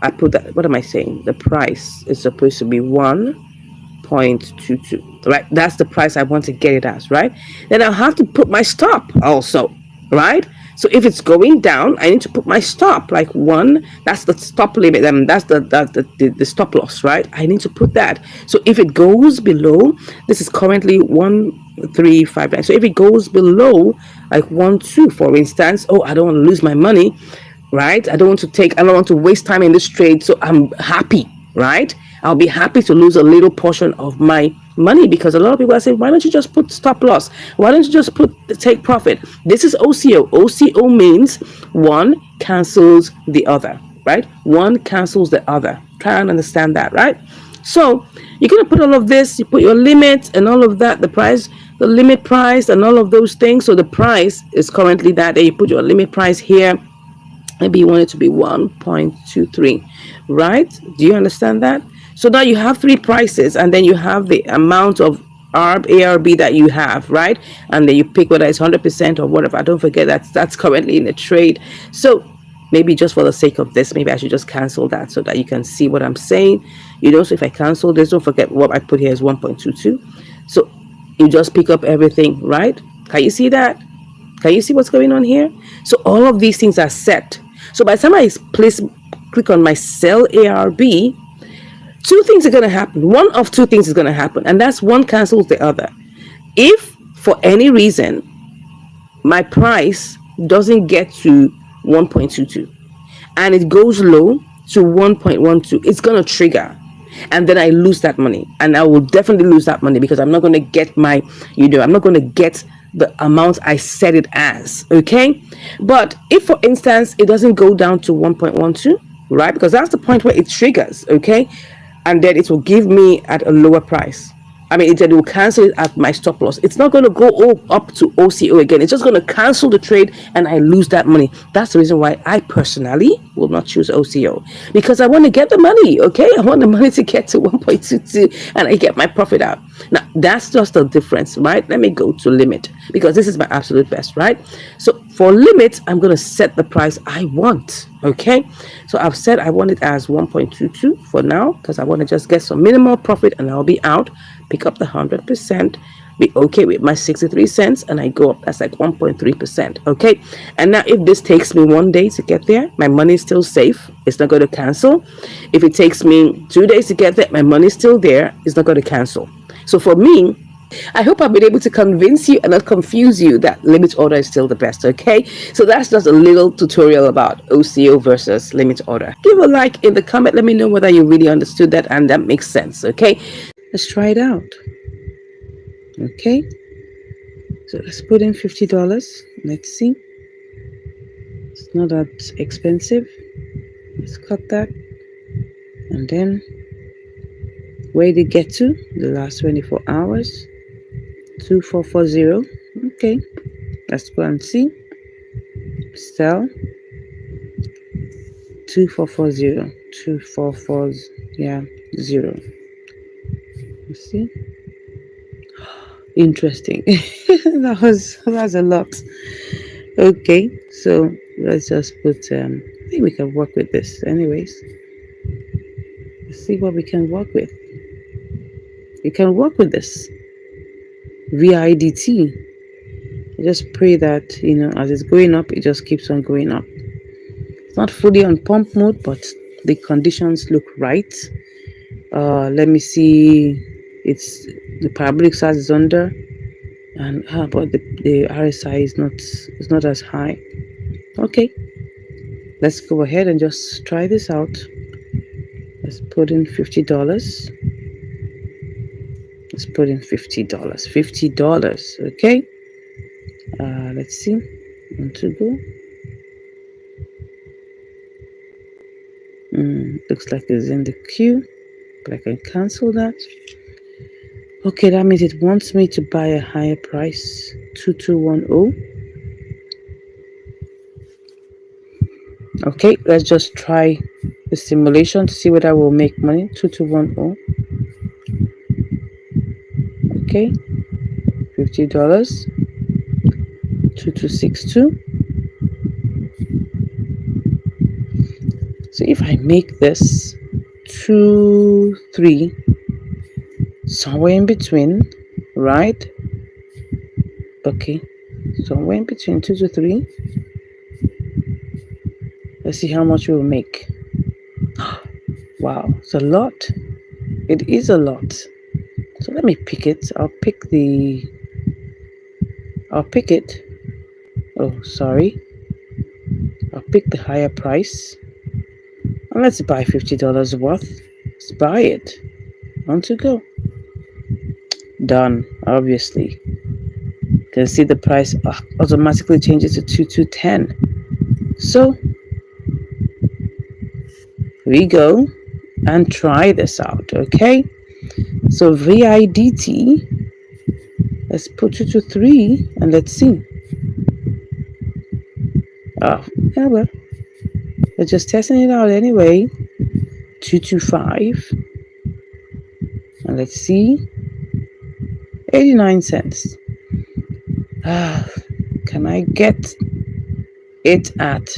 I put that. What am I saying? The price is supposed to be 1.22, right? That's the price I want to get it as, right? Then I'll have to put my stop also, right? So if it's going down, I need to put my stop, like 1. That's the stop limit. That's the stop loss, right? I need to put that. So if it goes below, this is currently 1,359. So if it goes below like 1.2, for instance, oh, I don't want to lose my money, right? I don't want to waste time in this trade. So I'm happy, right? I'll be happy to lose a little portion of my money, because a lot of people are saying, why don't you just put stop loss? Why don't you just put the take profit? This is OCO. OCO means one cancels the other, right? One cancels the other. Try and understand that, right? So you're going to put all of this, you put your limit and all of that, the price, the limit price and all of those things. So the price is currently that. You put your limit price here. Maybe you want it to be 1.23, right? Do you understand that? So now you have 3 prices, and then you have the amount of ARB that you have, right? And then you pick whether it's 100% or whatever. Don't forget that's currently in the trade. So maybe just for the sake of this, maybe I should just cancel that so that you can see what I'm saying. So if I cancel this, don't forget what I put here is 1.22. So you just pick up everything, right? Can you see that? Can you see what's going on here? So all of these things are set. So by the time I click on my sell ARB, 2 things are going to happen. One of 2 things is going to happen, and that's one cancels the other. If for any reason my price doesn't get to 1.22 and it goes low to 1.12, it's going to trigger, and then I lose that money, and I will definitely lose that money, because I'm not going to get my, I'm not going to get the amount I set it as. Okay, but if for instance it doesn't go down to 1.12, right, because that's the point where it triggers, okay, and then it will give me at a lower price. I mean, it will cancel it at my stop loss. It's not going to go up to OCO again. It's just going to cancel the trade, and I lose that money. That's the reason why I personally will not choose OCO, because I want to get the money. Okay, I want the money to get to 1.22, and I get my profit out. Now that's just the difference, right? Let me go to limit, because this is my absolute best, right? So for limit, I'm going to set the price I want. Okay, so I've said I want it as 1.22 for now, because I want to just get some minimal profit, and I'll be out, pick up the 100%, be okay with my 63 cents, and I go up. That's like 1.3%. Okay, and now if this takes me 1 day to get there, my money is still safe. It's not going to cancel. If it takes me 2 days to get there, my money is still there. It's not going to cancel. So for me, I hope I've been able to convince you and not confuse you that limit order is still the best. Okay, so that's just a little tutorial about OCO versus limit order. Give a like in the comment. Let me know whether you really understood that and that makes sense. Okay, let's try it out. Okay, so let's put in $50. Let's see. It's not that expensive. Let's cut that, and then where did it get to? The last 24 hours. 2440. Okay, let's go and see. Sell 2440. 2440. Yeah, 0. You see? Interesting. That's a lot. Okay, so let's just put see we can work with this. Anyways, let's see what we can work with. We can work with this VIDT. I just pray that, as it's going up, it just keeps on going up. It's not fully on pump mode, but the conditions look right. Let me see. It's the parabolic size is under, and but the RSI is not as high. Okay, let's go ahead and just try this out. Let's put in $50. Let's put in $50. $50. Okay. Let's see. Want to go? Looks like it's in the queue, but I can cancel that. Okay, that means it wants me to buy a higher price. 2210. Okay, let's just try the simulation to see whether we'll make money. 2210. Okay, $50. 2262. So if I make this 2 3, somewhere in between, right? Okay, somewhere in between 2 to 3. Let's see how much we'll make. Wow, it's a lot. It is a lot. So let me pick it. I'll pick it. Oh, sorry. I'll pick the higher price. And let's buy $50 worth. Let's buy it. On to go. Done, obviously. You can see the price automatically changes to 2210. So we go and try this out, okay? So VIDT, let's put it to 3 and let's see. Oh, yeah, well, we're just testing it out anyway. 225, and let's see. 89 cents. Can I get it at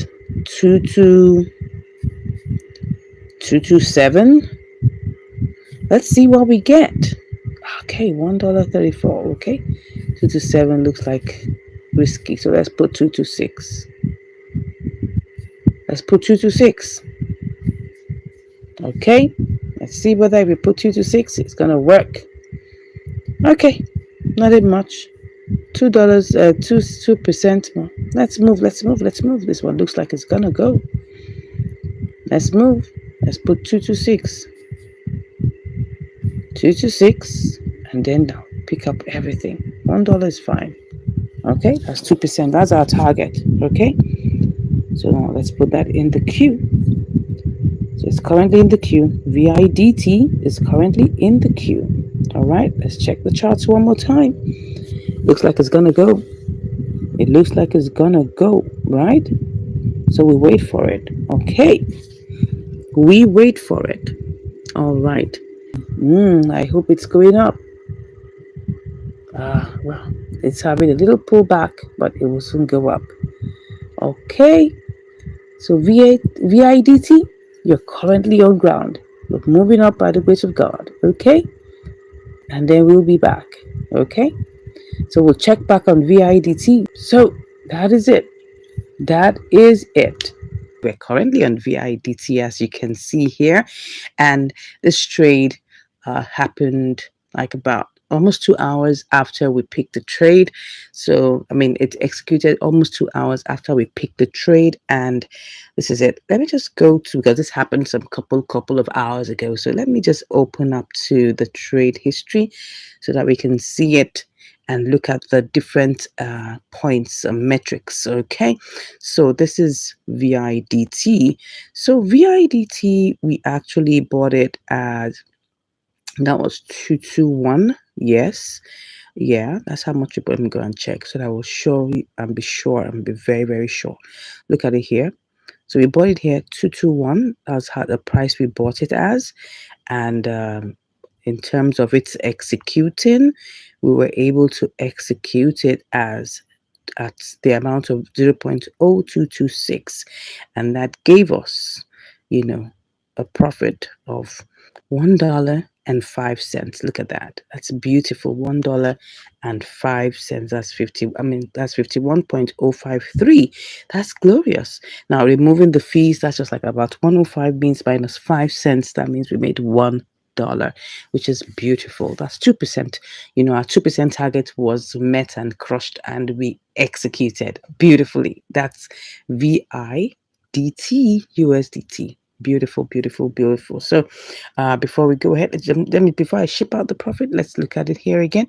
227? Let's see what we get. Okay, $1.34. Okay, 227 looks like risky, so let's put 226. Let's put 226. Okay, let's see whether if we put 226 it's gonna work. Okay, not that much. $2, 2% more. Let's move. This one looks like it's gonna go. Let's move. Let's put 226. 226, and then now pick up everything. $1 is fine. Okay, that's 2%. That's our target. Okay, so now let's put that in the queue. So it's currently in the queue. VIDT is currently in the queue. All right, let's check the charts one more time. Looks like it's gonna go. It looks like it's gonna go, right? So we wait for it. Okay, we wait for it. All right. I hope it's going up. Well, it's having a little pullback, but it will soon go up. Okay, so VIDT, you're currently on ground. We're moving up by the grace of God. Okay, and then we'll be back. Okay, so we'll check back on VIDT. So that is it. That is it. We're currently on VIDT, as you can see here, and this trade happened like about almost 2 hours after we picked the trade. So I mean, it executed almost 2 hours after we picked the trade, and this is it. Let me just go to, because this happened some couple of hours ago, so let me just open up to the trade history so that we can see it and look at the different points and metrics. Okay, so this is VIDT. So VIDT, we actually bought it as, that was 221. Yes, yeah, that's how much you put. Let me go and check so that I will show you and be sure and be very, very sure. Look at it here. So we bought it here 221. That's how the price we bought it as. And in terms of its executing, we were able to execute it as at the amount of 0.0226, and that gave us, you know, a profit of $1.05. Look at that. That's beautiful. $1.05. That's 50. I mean, that's 51.053. That's glorious. Now removing the fees, that's just like about 105 means minus 5 cents. That means we made $1, which is beautiful. That's 2%. You know, our 2% target was met and crushed, and we executed beautifully. That's VIDT USDT. Beautiful, beautiful, beautiful. So before we go ahead, let me, before I ship out the profit, let's look at it here again.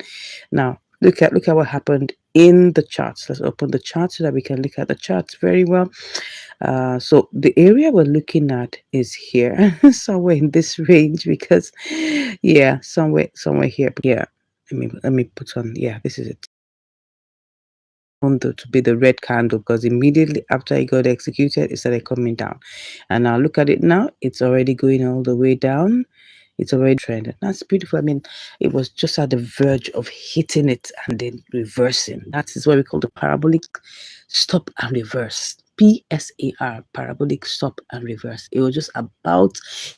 Now look at what happened in the charts. Let's open the chart so that we can look at the charts very well. So the area we're looking at is here, somewhere in this range, because yeah, somewhere here. Yeah, let me put on, yeah, this is it. On to be the red candle, because immediately after it got executed, it started coming down. And now look at it now, it's already going all the way down. It's already trending. That's beautiful. I mean, it was just at the verge of hitting it and then reversing. That is what we call the parabolic stop and reverse. PSAR, parabolic stop and reverse. It was just about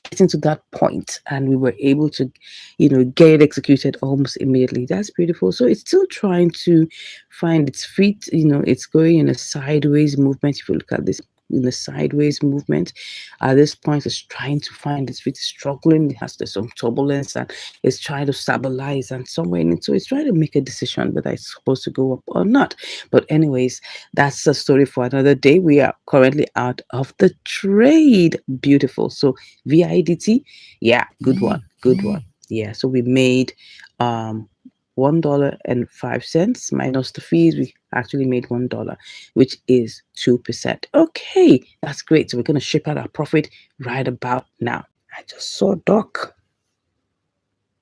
getting to that point, and we were able to, you know, get it executed almost immediately. That's beautiful. So it's still trying to find its feet. You know, it's going in a sideways movement. If you look at this, in the sideways movement at this point, it's trying to find its feet, struggling. It has some turbulence, and it's trying to stabilize, and somewhere in it, so it's trying to make a decision whether it's supposed to go up or not. But anyways, that's a story for another day. We are currently out of the trade. Beautiful. So VIDT, yeah, good one, good one. Yeah, so we made $1.05 minus the fees. We actually made $1, which is 2%. Okay, that's great. So we're going to ship out our profit right about now. I just saw Doc.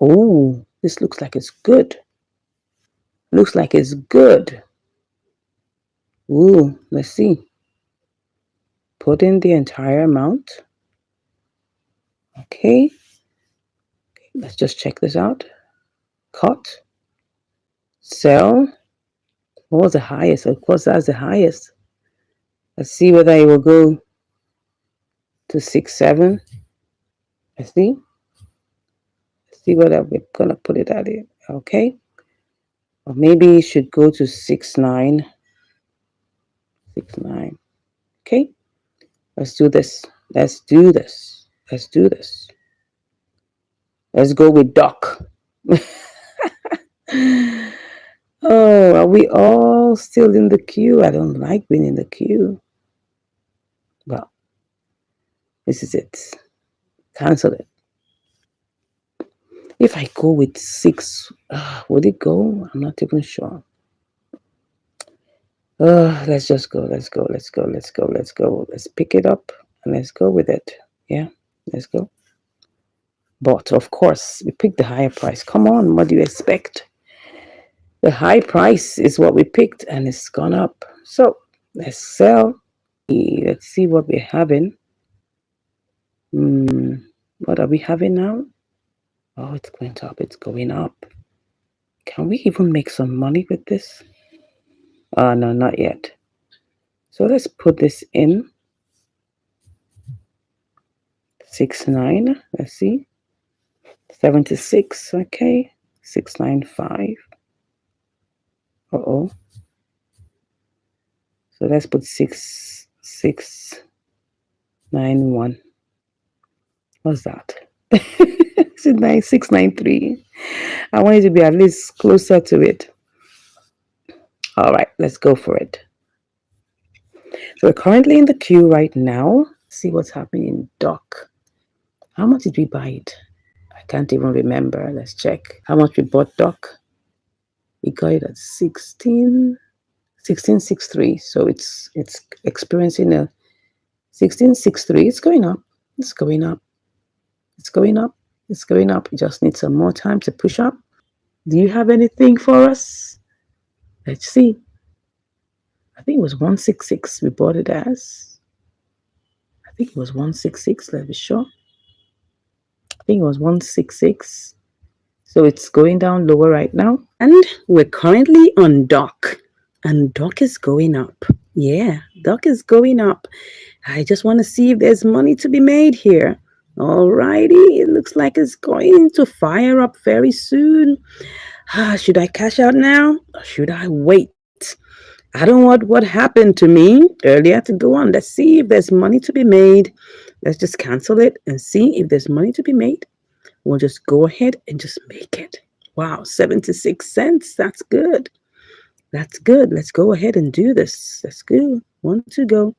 Oh, this looks like it's good. Looks like it's good. Ooh, let's see. Put in the entire amount. Okay, let's just check this out. Cut. Sell. What was the highest? Of course, that's the highest. Let's see whether it will go to 6.7. Let's see. Let's see whether we're gonna put it at it. Okay. Or maybe it should go to 6.9. 6.9. Okay. Let's do this. Let's do this. Let's do this. Let's go with Doc. Oh, are we all still in the queue? I don't like being in the queue. Well, this is it. Cancel it. If I go with 6, would it go? I'm not even sure. Let's just go. Let's go. Let's go. Let's go. Let's go. Let's pick it up and let's go with it. Yeah, let's go. But of course, we picked the higher price. Come on, what do you expect? The high price is what we picked, and it's gone up. So let's sell. Let's see what we're having. What are we having now? Oh, it's going up. It's going up. Can we even make some money with this? No, not yet. So let's put this in. 6.9. Let's see. 76. Okay. 6.95. Uh-oh. So let's put 6.91. What's that? 6.93. I want it to be at least closer to it. All right, let's go for it. So we're currently in the queue right now. See what's happening in Doc. How much did we buy it? I can't even remember. Let's check how much we bought Doc. We got it at 16.63. So it's experiencing a 16.63. It's going up. It's going up. It's going up. It's going up. It just needs some more time to push up. Do you have anything for us? Let's see. I think it was 166 we bought it as. I think it was 166. Let's be sure. I think it was 166. So it's going down lower right now. And we're currently on Doc. And Doc is going up. Yeah, Doc is going up. I just want to see if there's money to be made here. Alrighty, it looks like it's going to fire up very soon. Should I cash out now or should I wait? I don't want what happened to me earlier to go on. Let's see if there's money to be made. Let's just cancel it and see if there's money to be made. We'll just go ahead and just make it. Wow, 76 cents. That's good. That's good. Let's go ahead and do this. Let's go. One to go.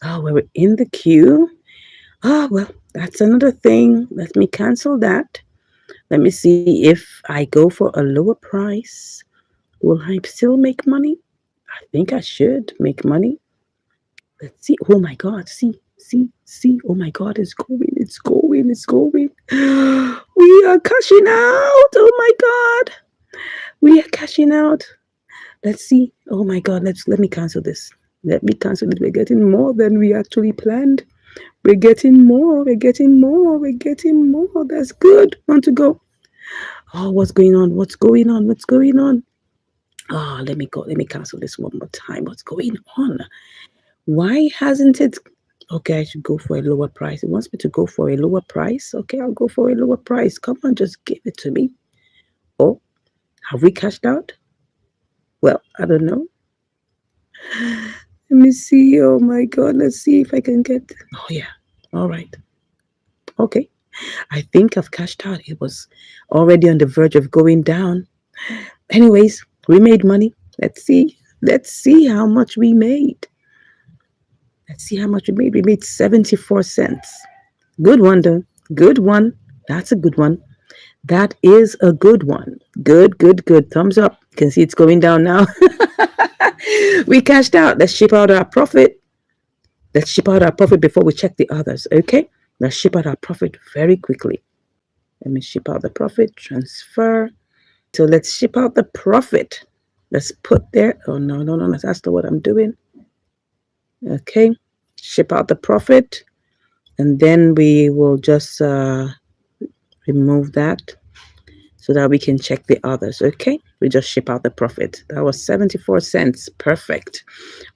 Oh, we're in the queue. Well, that's another thing. Let me cancel that. Let me see if I go for a lower price. Will I still make money? I think I should make money. Let's see. Oh my God. See. Oh my God. It's going. We are cashing out. Oh my God. We are cashing out. Let's see. Oh my God. Let me cancel this. Let me cancel it. We're getting more than we actually planned. We're getting more. We're getting more. We're getting more. That's good. Want to go? Oh, what's going on? What's going on? What's going on? Oh, let me go. Let me cancel this one more time. What's going on? Why hasn't it? Okay, I should go for a lower price. It wants me to go for a lower price. Okay, I'll go for a lower price. Come on, just give it to me. Oh, have we cashed out? Well, I don't know. Let me see. Oh my God. Let's see if I can get. Oh, yeah. All right. Okay. I think I've cashed out. It was already on the verge of going down. Anyways, we made money. Let's see. Let's see how much we made. Let's see how much we made. We made 74 cents. Good one, though. Good one. That's a good one. That is a good one. Good. Thumbs up. You can see it's going down now. We cashed out. Let's ship out our profit. Let's ship out our profit before we check the others. Okay? Let's ship out our profit very quickly. Let me ship out the profit. Transfer. So let's ship out the profit. Let's put there. Oh, no. That's not what I'm doing. Okay. Ship out the profit. And then we will just remove that so that we can check the others. Okay. We just ship out the profit. That was 74 cents. Perfect.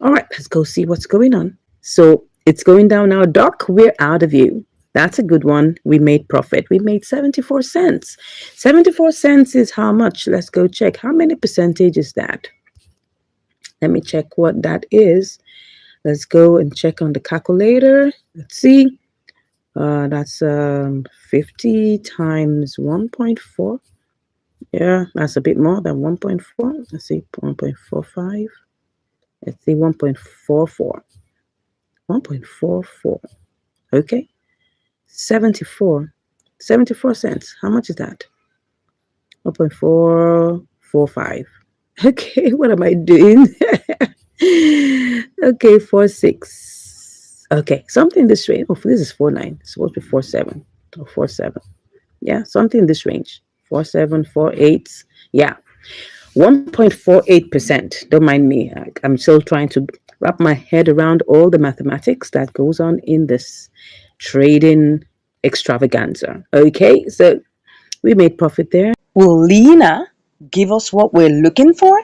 All right. Let's go see what's going on. So it's going down now. Doc, we're out of you. That's a good one. We made profit. We made 74 cents. 74 cents is how much? Let's go check. How many percentage is that? Let me check what that is. Let's go and check on the calculator. Let's see. That's 50 times 1.4. Yeah, that's a bit more than 1.4. Let's see, 1.45. Let's see, 1.44. 1.44. Okay. 74 cents. How much is that? 1.445. Okay, what am I doing? Okay, 46. Okay, something in this range. Oh, this is 49. It's supposed to be 47 or 47. Yeah, something in this range. 47, 48. Yeah, 1.48%. Don't mind me. I'm still trying to wrap my head around all the mathematics that goes on in this trading extravaganza. Okay, so we made profit there. Will Lena give us what we're looking for?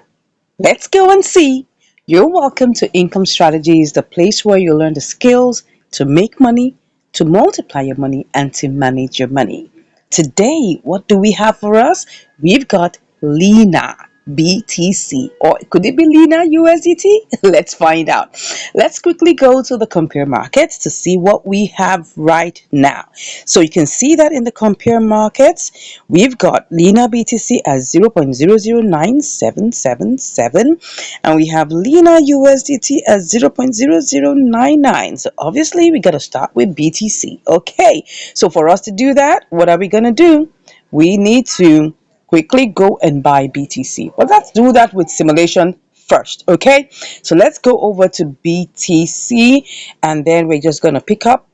Let's go and see. You're welcome to Income Strategies, the place where you learn the skills to make money, to multiply your money, and to manage your money. Today, what do we have for us? We've got Lena BTC, or could it be Lena USDT? Let's find out. Let's quickly go to the compare markets to see what we have right now. So you can see that in the compare markets, we've got Lena BTC at 0.009777, and we have Lena USDT at 0.0099. So obviously we got to start with BTC. Okay, so for us to do that, what are we going to do? We need to quickly go and buy BTC. But let's do that with simulation first. Okay, so let's go over to BTC, and then we're just going to pick up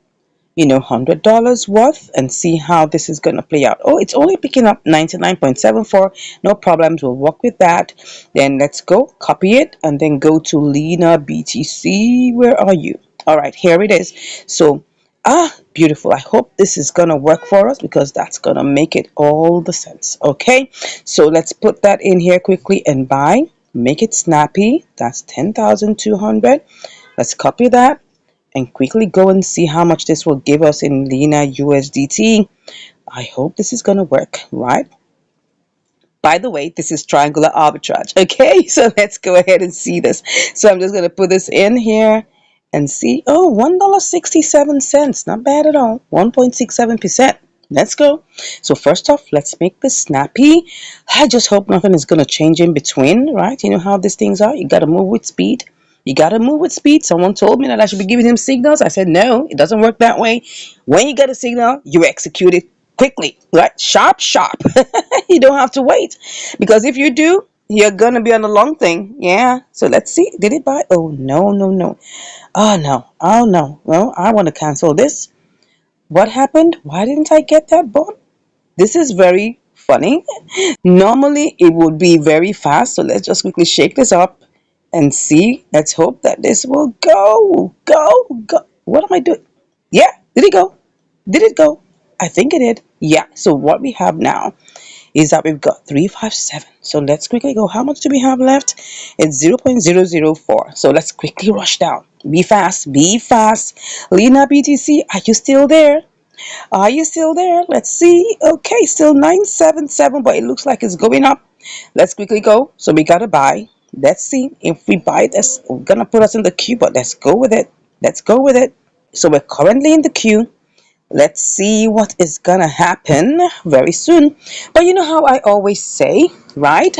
$100 worth and see how this is going to play out. Oh, it's only picking up 99.74. No problems. We'll work with that. Then let's go copy it and then go to Lena BTC. Where are you? All right, here it is. So beautiful. I hope this is gonna work for us, because that's gonna make it all the sense. Okay, so let's put that in here quickly and buy. make it snappy. That's 10,200. Let's copy that and quickly go and see how much this will give us in Lena USDT. I hope this is going to work, right? By the way, this is triangular arbitrage. Okay, so let's go ahead and see this. So I'm just going to put this in here and see. Oh, $1.67. Not bad at all. 1.67%. Let's go. So first off, let's make this snappy. I just hope nothing is going to change in between, right? You know how these things are. You got to move with speed. You got to move with speed. Someone told me that I should be giving him signals. I said, no, it doesn't work that way. When you get a signal, you execute it quickly, right? Sharp, sharp. You don't have to wait. Because if you do, you're going to be on the long thing. Yeah. So let's see. Did it buy? Oh, no, no, no. Oh, no. Oh, no. Well, I want to cancel this. What happened? Why didn't I get that bond? This is very funny. Normally, it would be very fast. So let's just quickly shake this up and see. Let's hope that this will go. Go, go. What am I doing? Yeah. Did it go? Did it go? I think it did. Yeah. So what we have now is that we've got 357. So let's quickly go. How much do we have left? It's 0.004. So let's quickly rush down. Be fast. Be fast. Lena BTC, are you still there? Are you still there? Let's see. Okay, still 977, but it looks like it's going up. Let's quickly go. So we gotta buy. Let's see if we buy this. We're gonna put us in the queue, but let's go with it. Let's go with it. So we're currently in the queue. Let's see what is gonna happen very soon. But you know how I always say, right?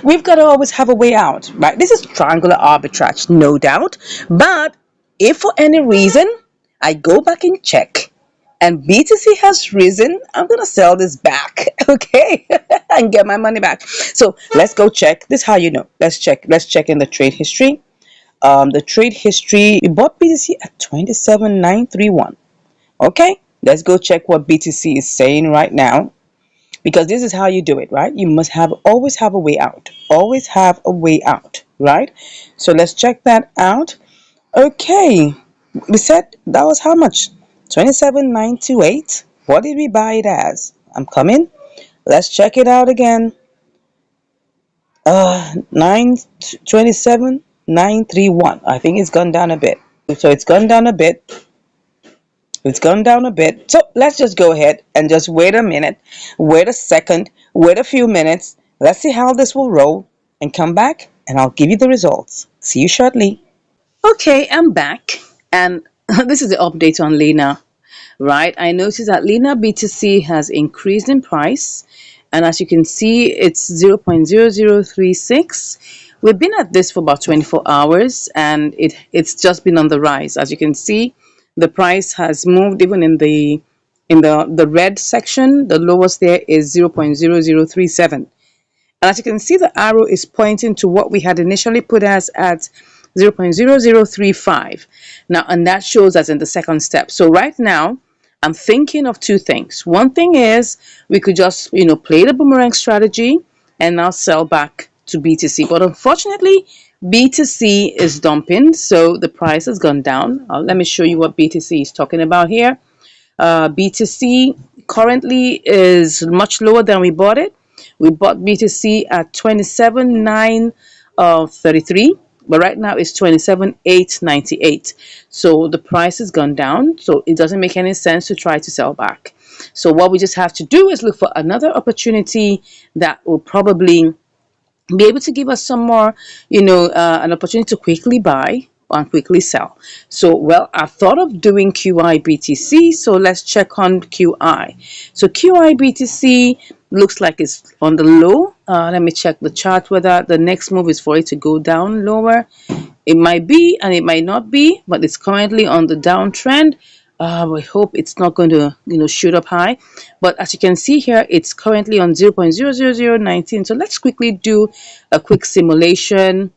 We've got to always have a way out, right? This is triangular arbitrage, no doubt. But if for any reason I go back and check and BTC has risen, I'm gonna sell this back, okay, and get my money back. So let's go check. This is how you know. Let's check. Let's check in the trade history. The trade history. We bought BTC at 27,931. Okay, let's go check what BTC is saying right now, because this is how you do it, right? You must have always have a way out. Always have a way out, right? So let's check that out. Okay, we said that was how much? 27,928. What did we buy it as? I'm coming. Let's check it out again. 927,931. I think it's gone down a bit. So it's gone down a bit. It's gone down a bit. So let's just go ahead and just wait a minute, wait a second, wait a few minutes. Let's see how this will roll and come back and I'll give you the results. See you shortly. Okay, I'm back and this is the update on Lena, right? I noticed that Lena BTC has increased in price, and as you can see, it's 0.0036. We've been at this for about 24 hours and it's just been on the rise. As you can see, the price has moved even in the red section. The lowest there is 0.0037. And as you can see, the arrow is pointing to what we had initially put as at 0.0035. Now, and that shows us in the second step. So right now, I'm thinking of two things. One thing is we could just, play the boomerang strategy and now sell back to BTC. But unfortunately, BTC is dumping, so the price has gone down. Let me show you what BTC is talking about here. BTC currently is much lower than we bought it. We bought BTC at 27,933, but right now it's 27,898. So the price has gone down. So it doesn't make any sense to try to sell back. So what we just have to do is look for another opportunity that will probably be able to give us some more, an opportunity to quickly buy and quickly sell. So, well, I thought of doing QI BTC, so let's check on QI. So QI BTC looks like it's on the low. Let me check the chart whether the next move is for it to go down lower. It might be and it might not be, but it's currently on the downtrend. We hope it's not going to, shoot up high. But as you can see here, it's currently on 0.00019. So let's quickly do a quick simulation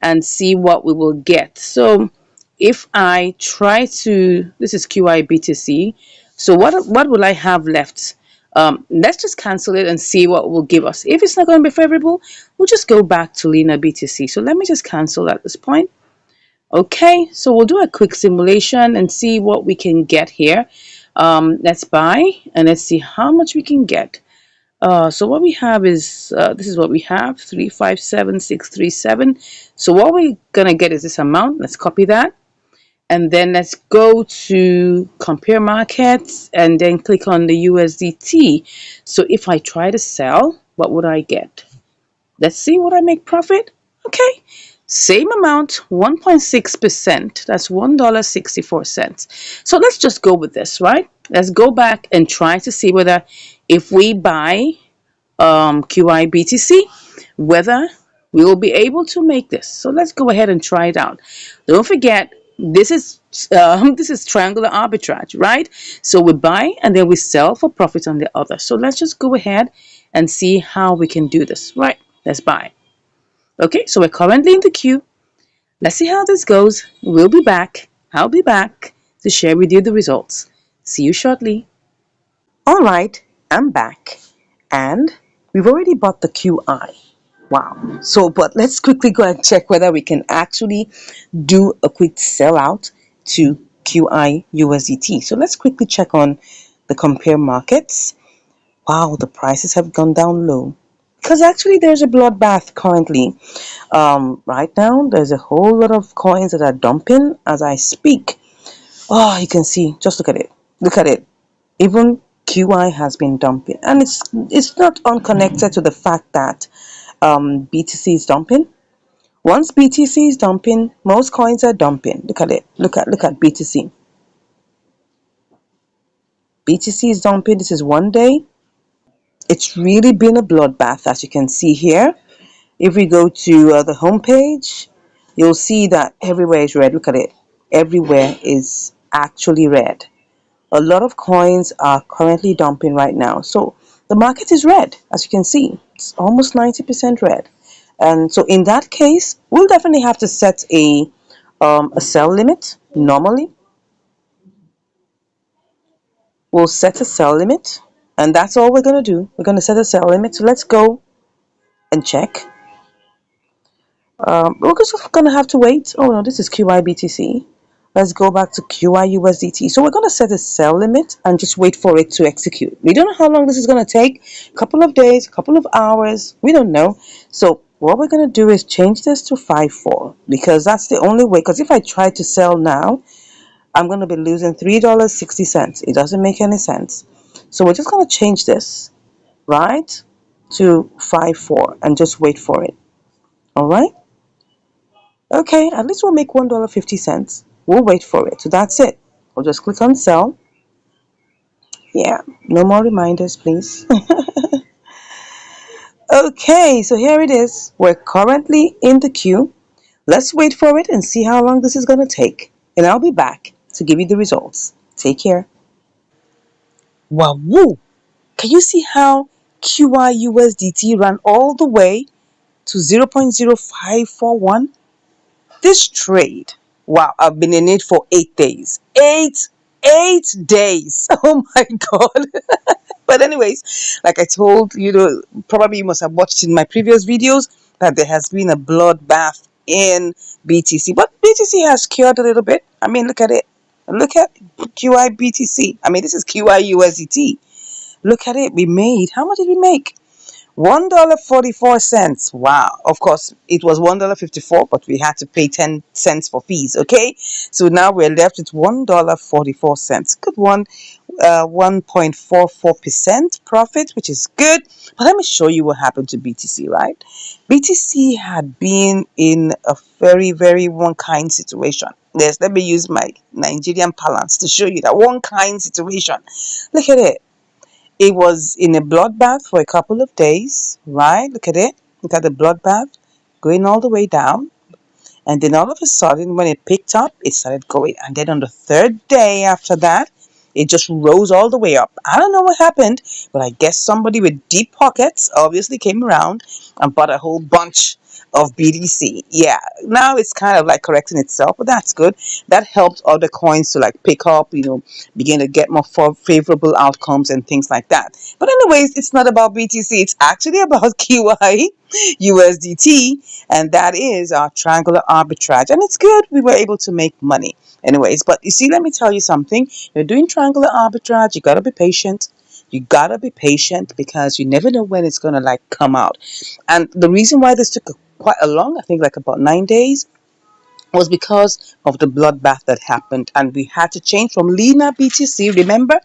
and see what we will get. So if I try to, this is QI BTC. So what will I have left? Let's just cancel it and see what it will give us. If it's not going to be favorable, we'll just go back to Lena BTC. So let me just cancel at this point. Okay, so we'll do a quick simulation and see what we can get here. Let's buy and let's see how much we can get. So what we have is this is what we have 357637. So what we're gonna get is this amount. Let's copy that, and then let's go to compare markets and then click on the USDT. So if I try to sell, what would I get? Let's see what I make profit. Okay, same amount, 1.6%. That's $1.64. So let's just go with this, right? Let's go back and try to see whether if we buy QIBTC, whether we will be able to make this. So let's go ahead and try it out. Don't forget, this is triangular arbitrage, right? So we buy and then we sell for profit on the other. So let's just go ahead and see how we can do this. Right, let's buy. Okay, so we're currently in the queue. Let's see how this goes. We'll be back. I'll be back to share with you the results. See you shortly. All right, I'm back. And we've already bought the QI. Wow. So, but let's quickly go and check whether we can actually do a quick sellout to QI USDT. So let's quickly check on the compare markets. Wow, the prices have gone down low. Because actually there's a bloodbath currently. Right now, there's a whole lot of coins that are dumping as I speak. Oh, you can see, just look at it. Look at it. Even QI has been dumping. And it's not unconnected to the fact that BTC is dumping. Once BTC is dumping, most coins are dumping. Look at it. Look at BTC. BTC is dumping. This is one day. It's really been a bloodbath, as you can see here. If we go to the home page, you'll see that everywhere is red. Look at it. Everywhere is actually red. A lot of coins are currently dumping right now. So the market is red, as you can see. It's almost 90% red. And so in that case, we'll definitely have to set a sell limit. Normally, we'll set a sell limit, and that's all we're going to do. We're going to set a sell limit. So let's go and check. We're just going to have to wait. Oh no, this is QIBTC. Let's go back to QIUSDT. So we're going to set a sell limit and just wait for it to execute. We don't know how long this is going to take. A couple of days, a couple of hours. We don't know. So what we're going to do is change this to 5.4 because that's the only way. Because if I try to sell now, I'm going to be losing $3.60. It doesn't make any sense. So we're just going to change this, right, to 5.4 and just wait for it. All right. Okay, at least we'll make $1.50. We'll wait for it. So that's it. We'll just click on sell. Yeah, no more reminders, please. Okay, so here it is. We're currently in the queue. Let's wait for it and see how long this is going to take. And I'll be back to give you the results. Take care. Wow, woo! Can you see how QIUSDT ran all the way to 0.0541? This trade, wow, I've been in it for 8 days. Eight days. Oh my God. But anyways, like I told you, probably you must have watched in my previous videos that there has been a bloodbath in BTC. But BTC has cured a little bit. I mean, look at it. Look at QIBTC. I mean, this is QIUSDT. Look at it. We made, how much did we make? $1.44. Wow. Of course, it was $1.54, but we had to pay 10 cents for fees. Okay. So now we're left with $1.44. Good one. 1.44% profit, which is good. But let me show you what happened to BTC, right? BTC had been in a very, very one kind situation. Let me use my Nigerian parlance to show you that one kind situation. Look at it. It was in a bloodbath for a couple of days, right? Look at it. Look at the bloodbath going all the way down. And then all of a sudden, when it picked up, it started going. And then on the third day after that, it just rose all the way up. I don't know what happened, but I guess somebody with deep pockets obviously came around and bought a whole bunch of BTC. Yeah, now it's kind of like correcting itself, but that's good. That helped other coins to like pick up, begin to get more favorable outcomes and things like that. But anyways, it's not about BTC. It's actually about QI USDT, and that is our triangular arbitrage. And it's good. We were able to make money. Anyways, but you see, let me tell you something. You're doing triangular arbitrage. You got to be patient. You gotta be patient because you never know when it's gonna like come out. And the reason why this took quite a long, I think like about 9 days, was because of the bloodbath that happened, and we had to change from Lena BTC. Remember,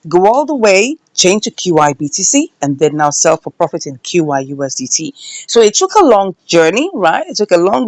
go all the way, change to QI BTC, and then now sell for profit in QI USDT. So it took a long journey, right? It took a long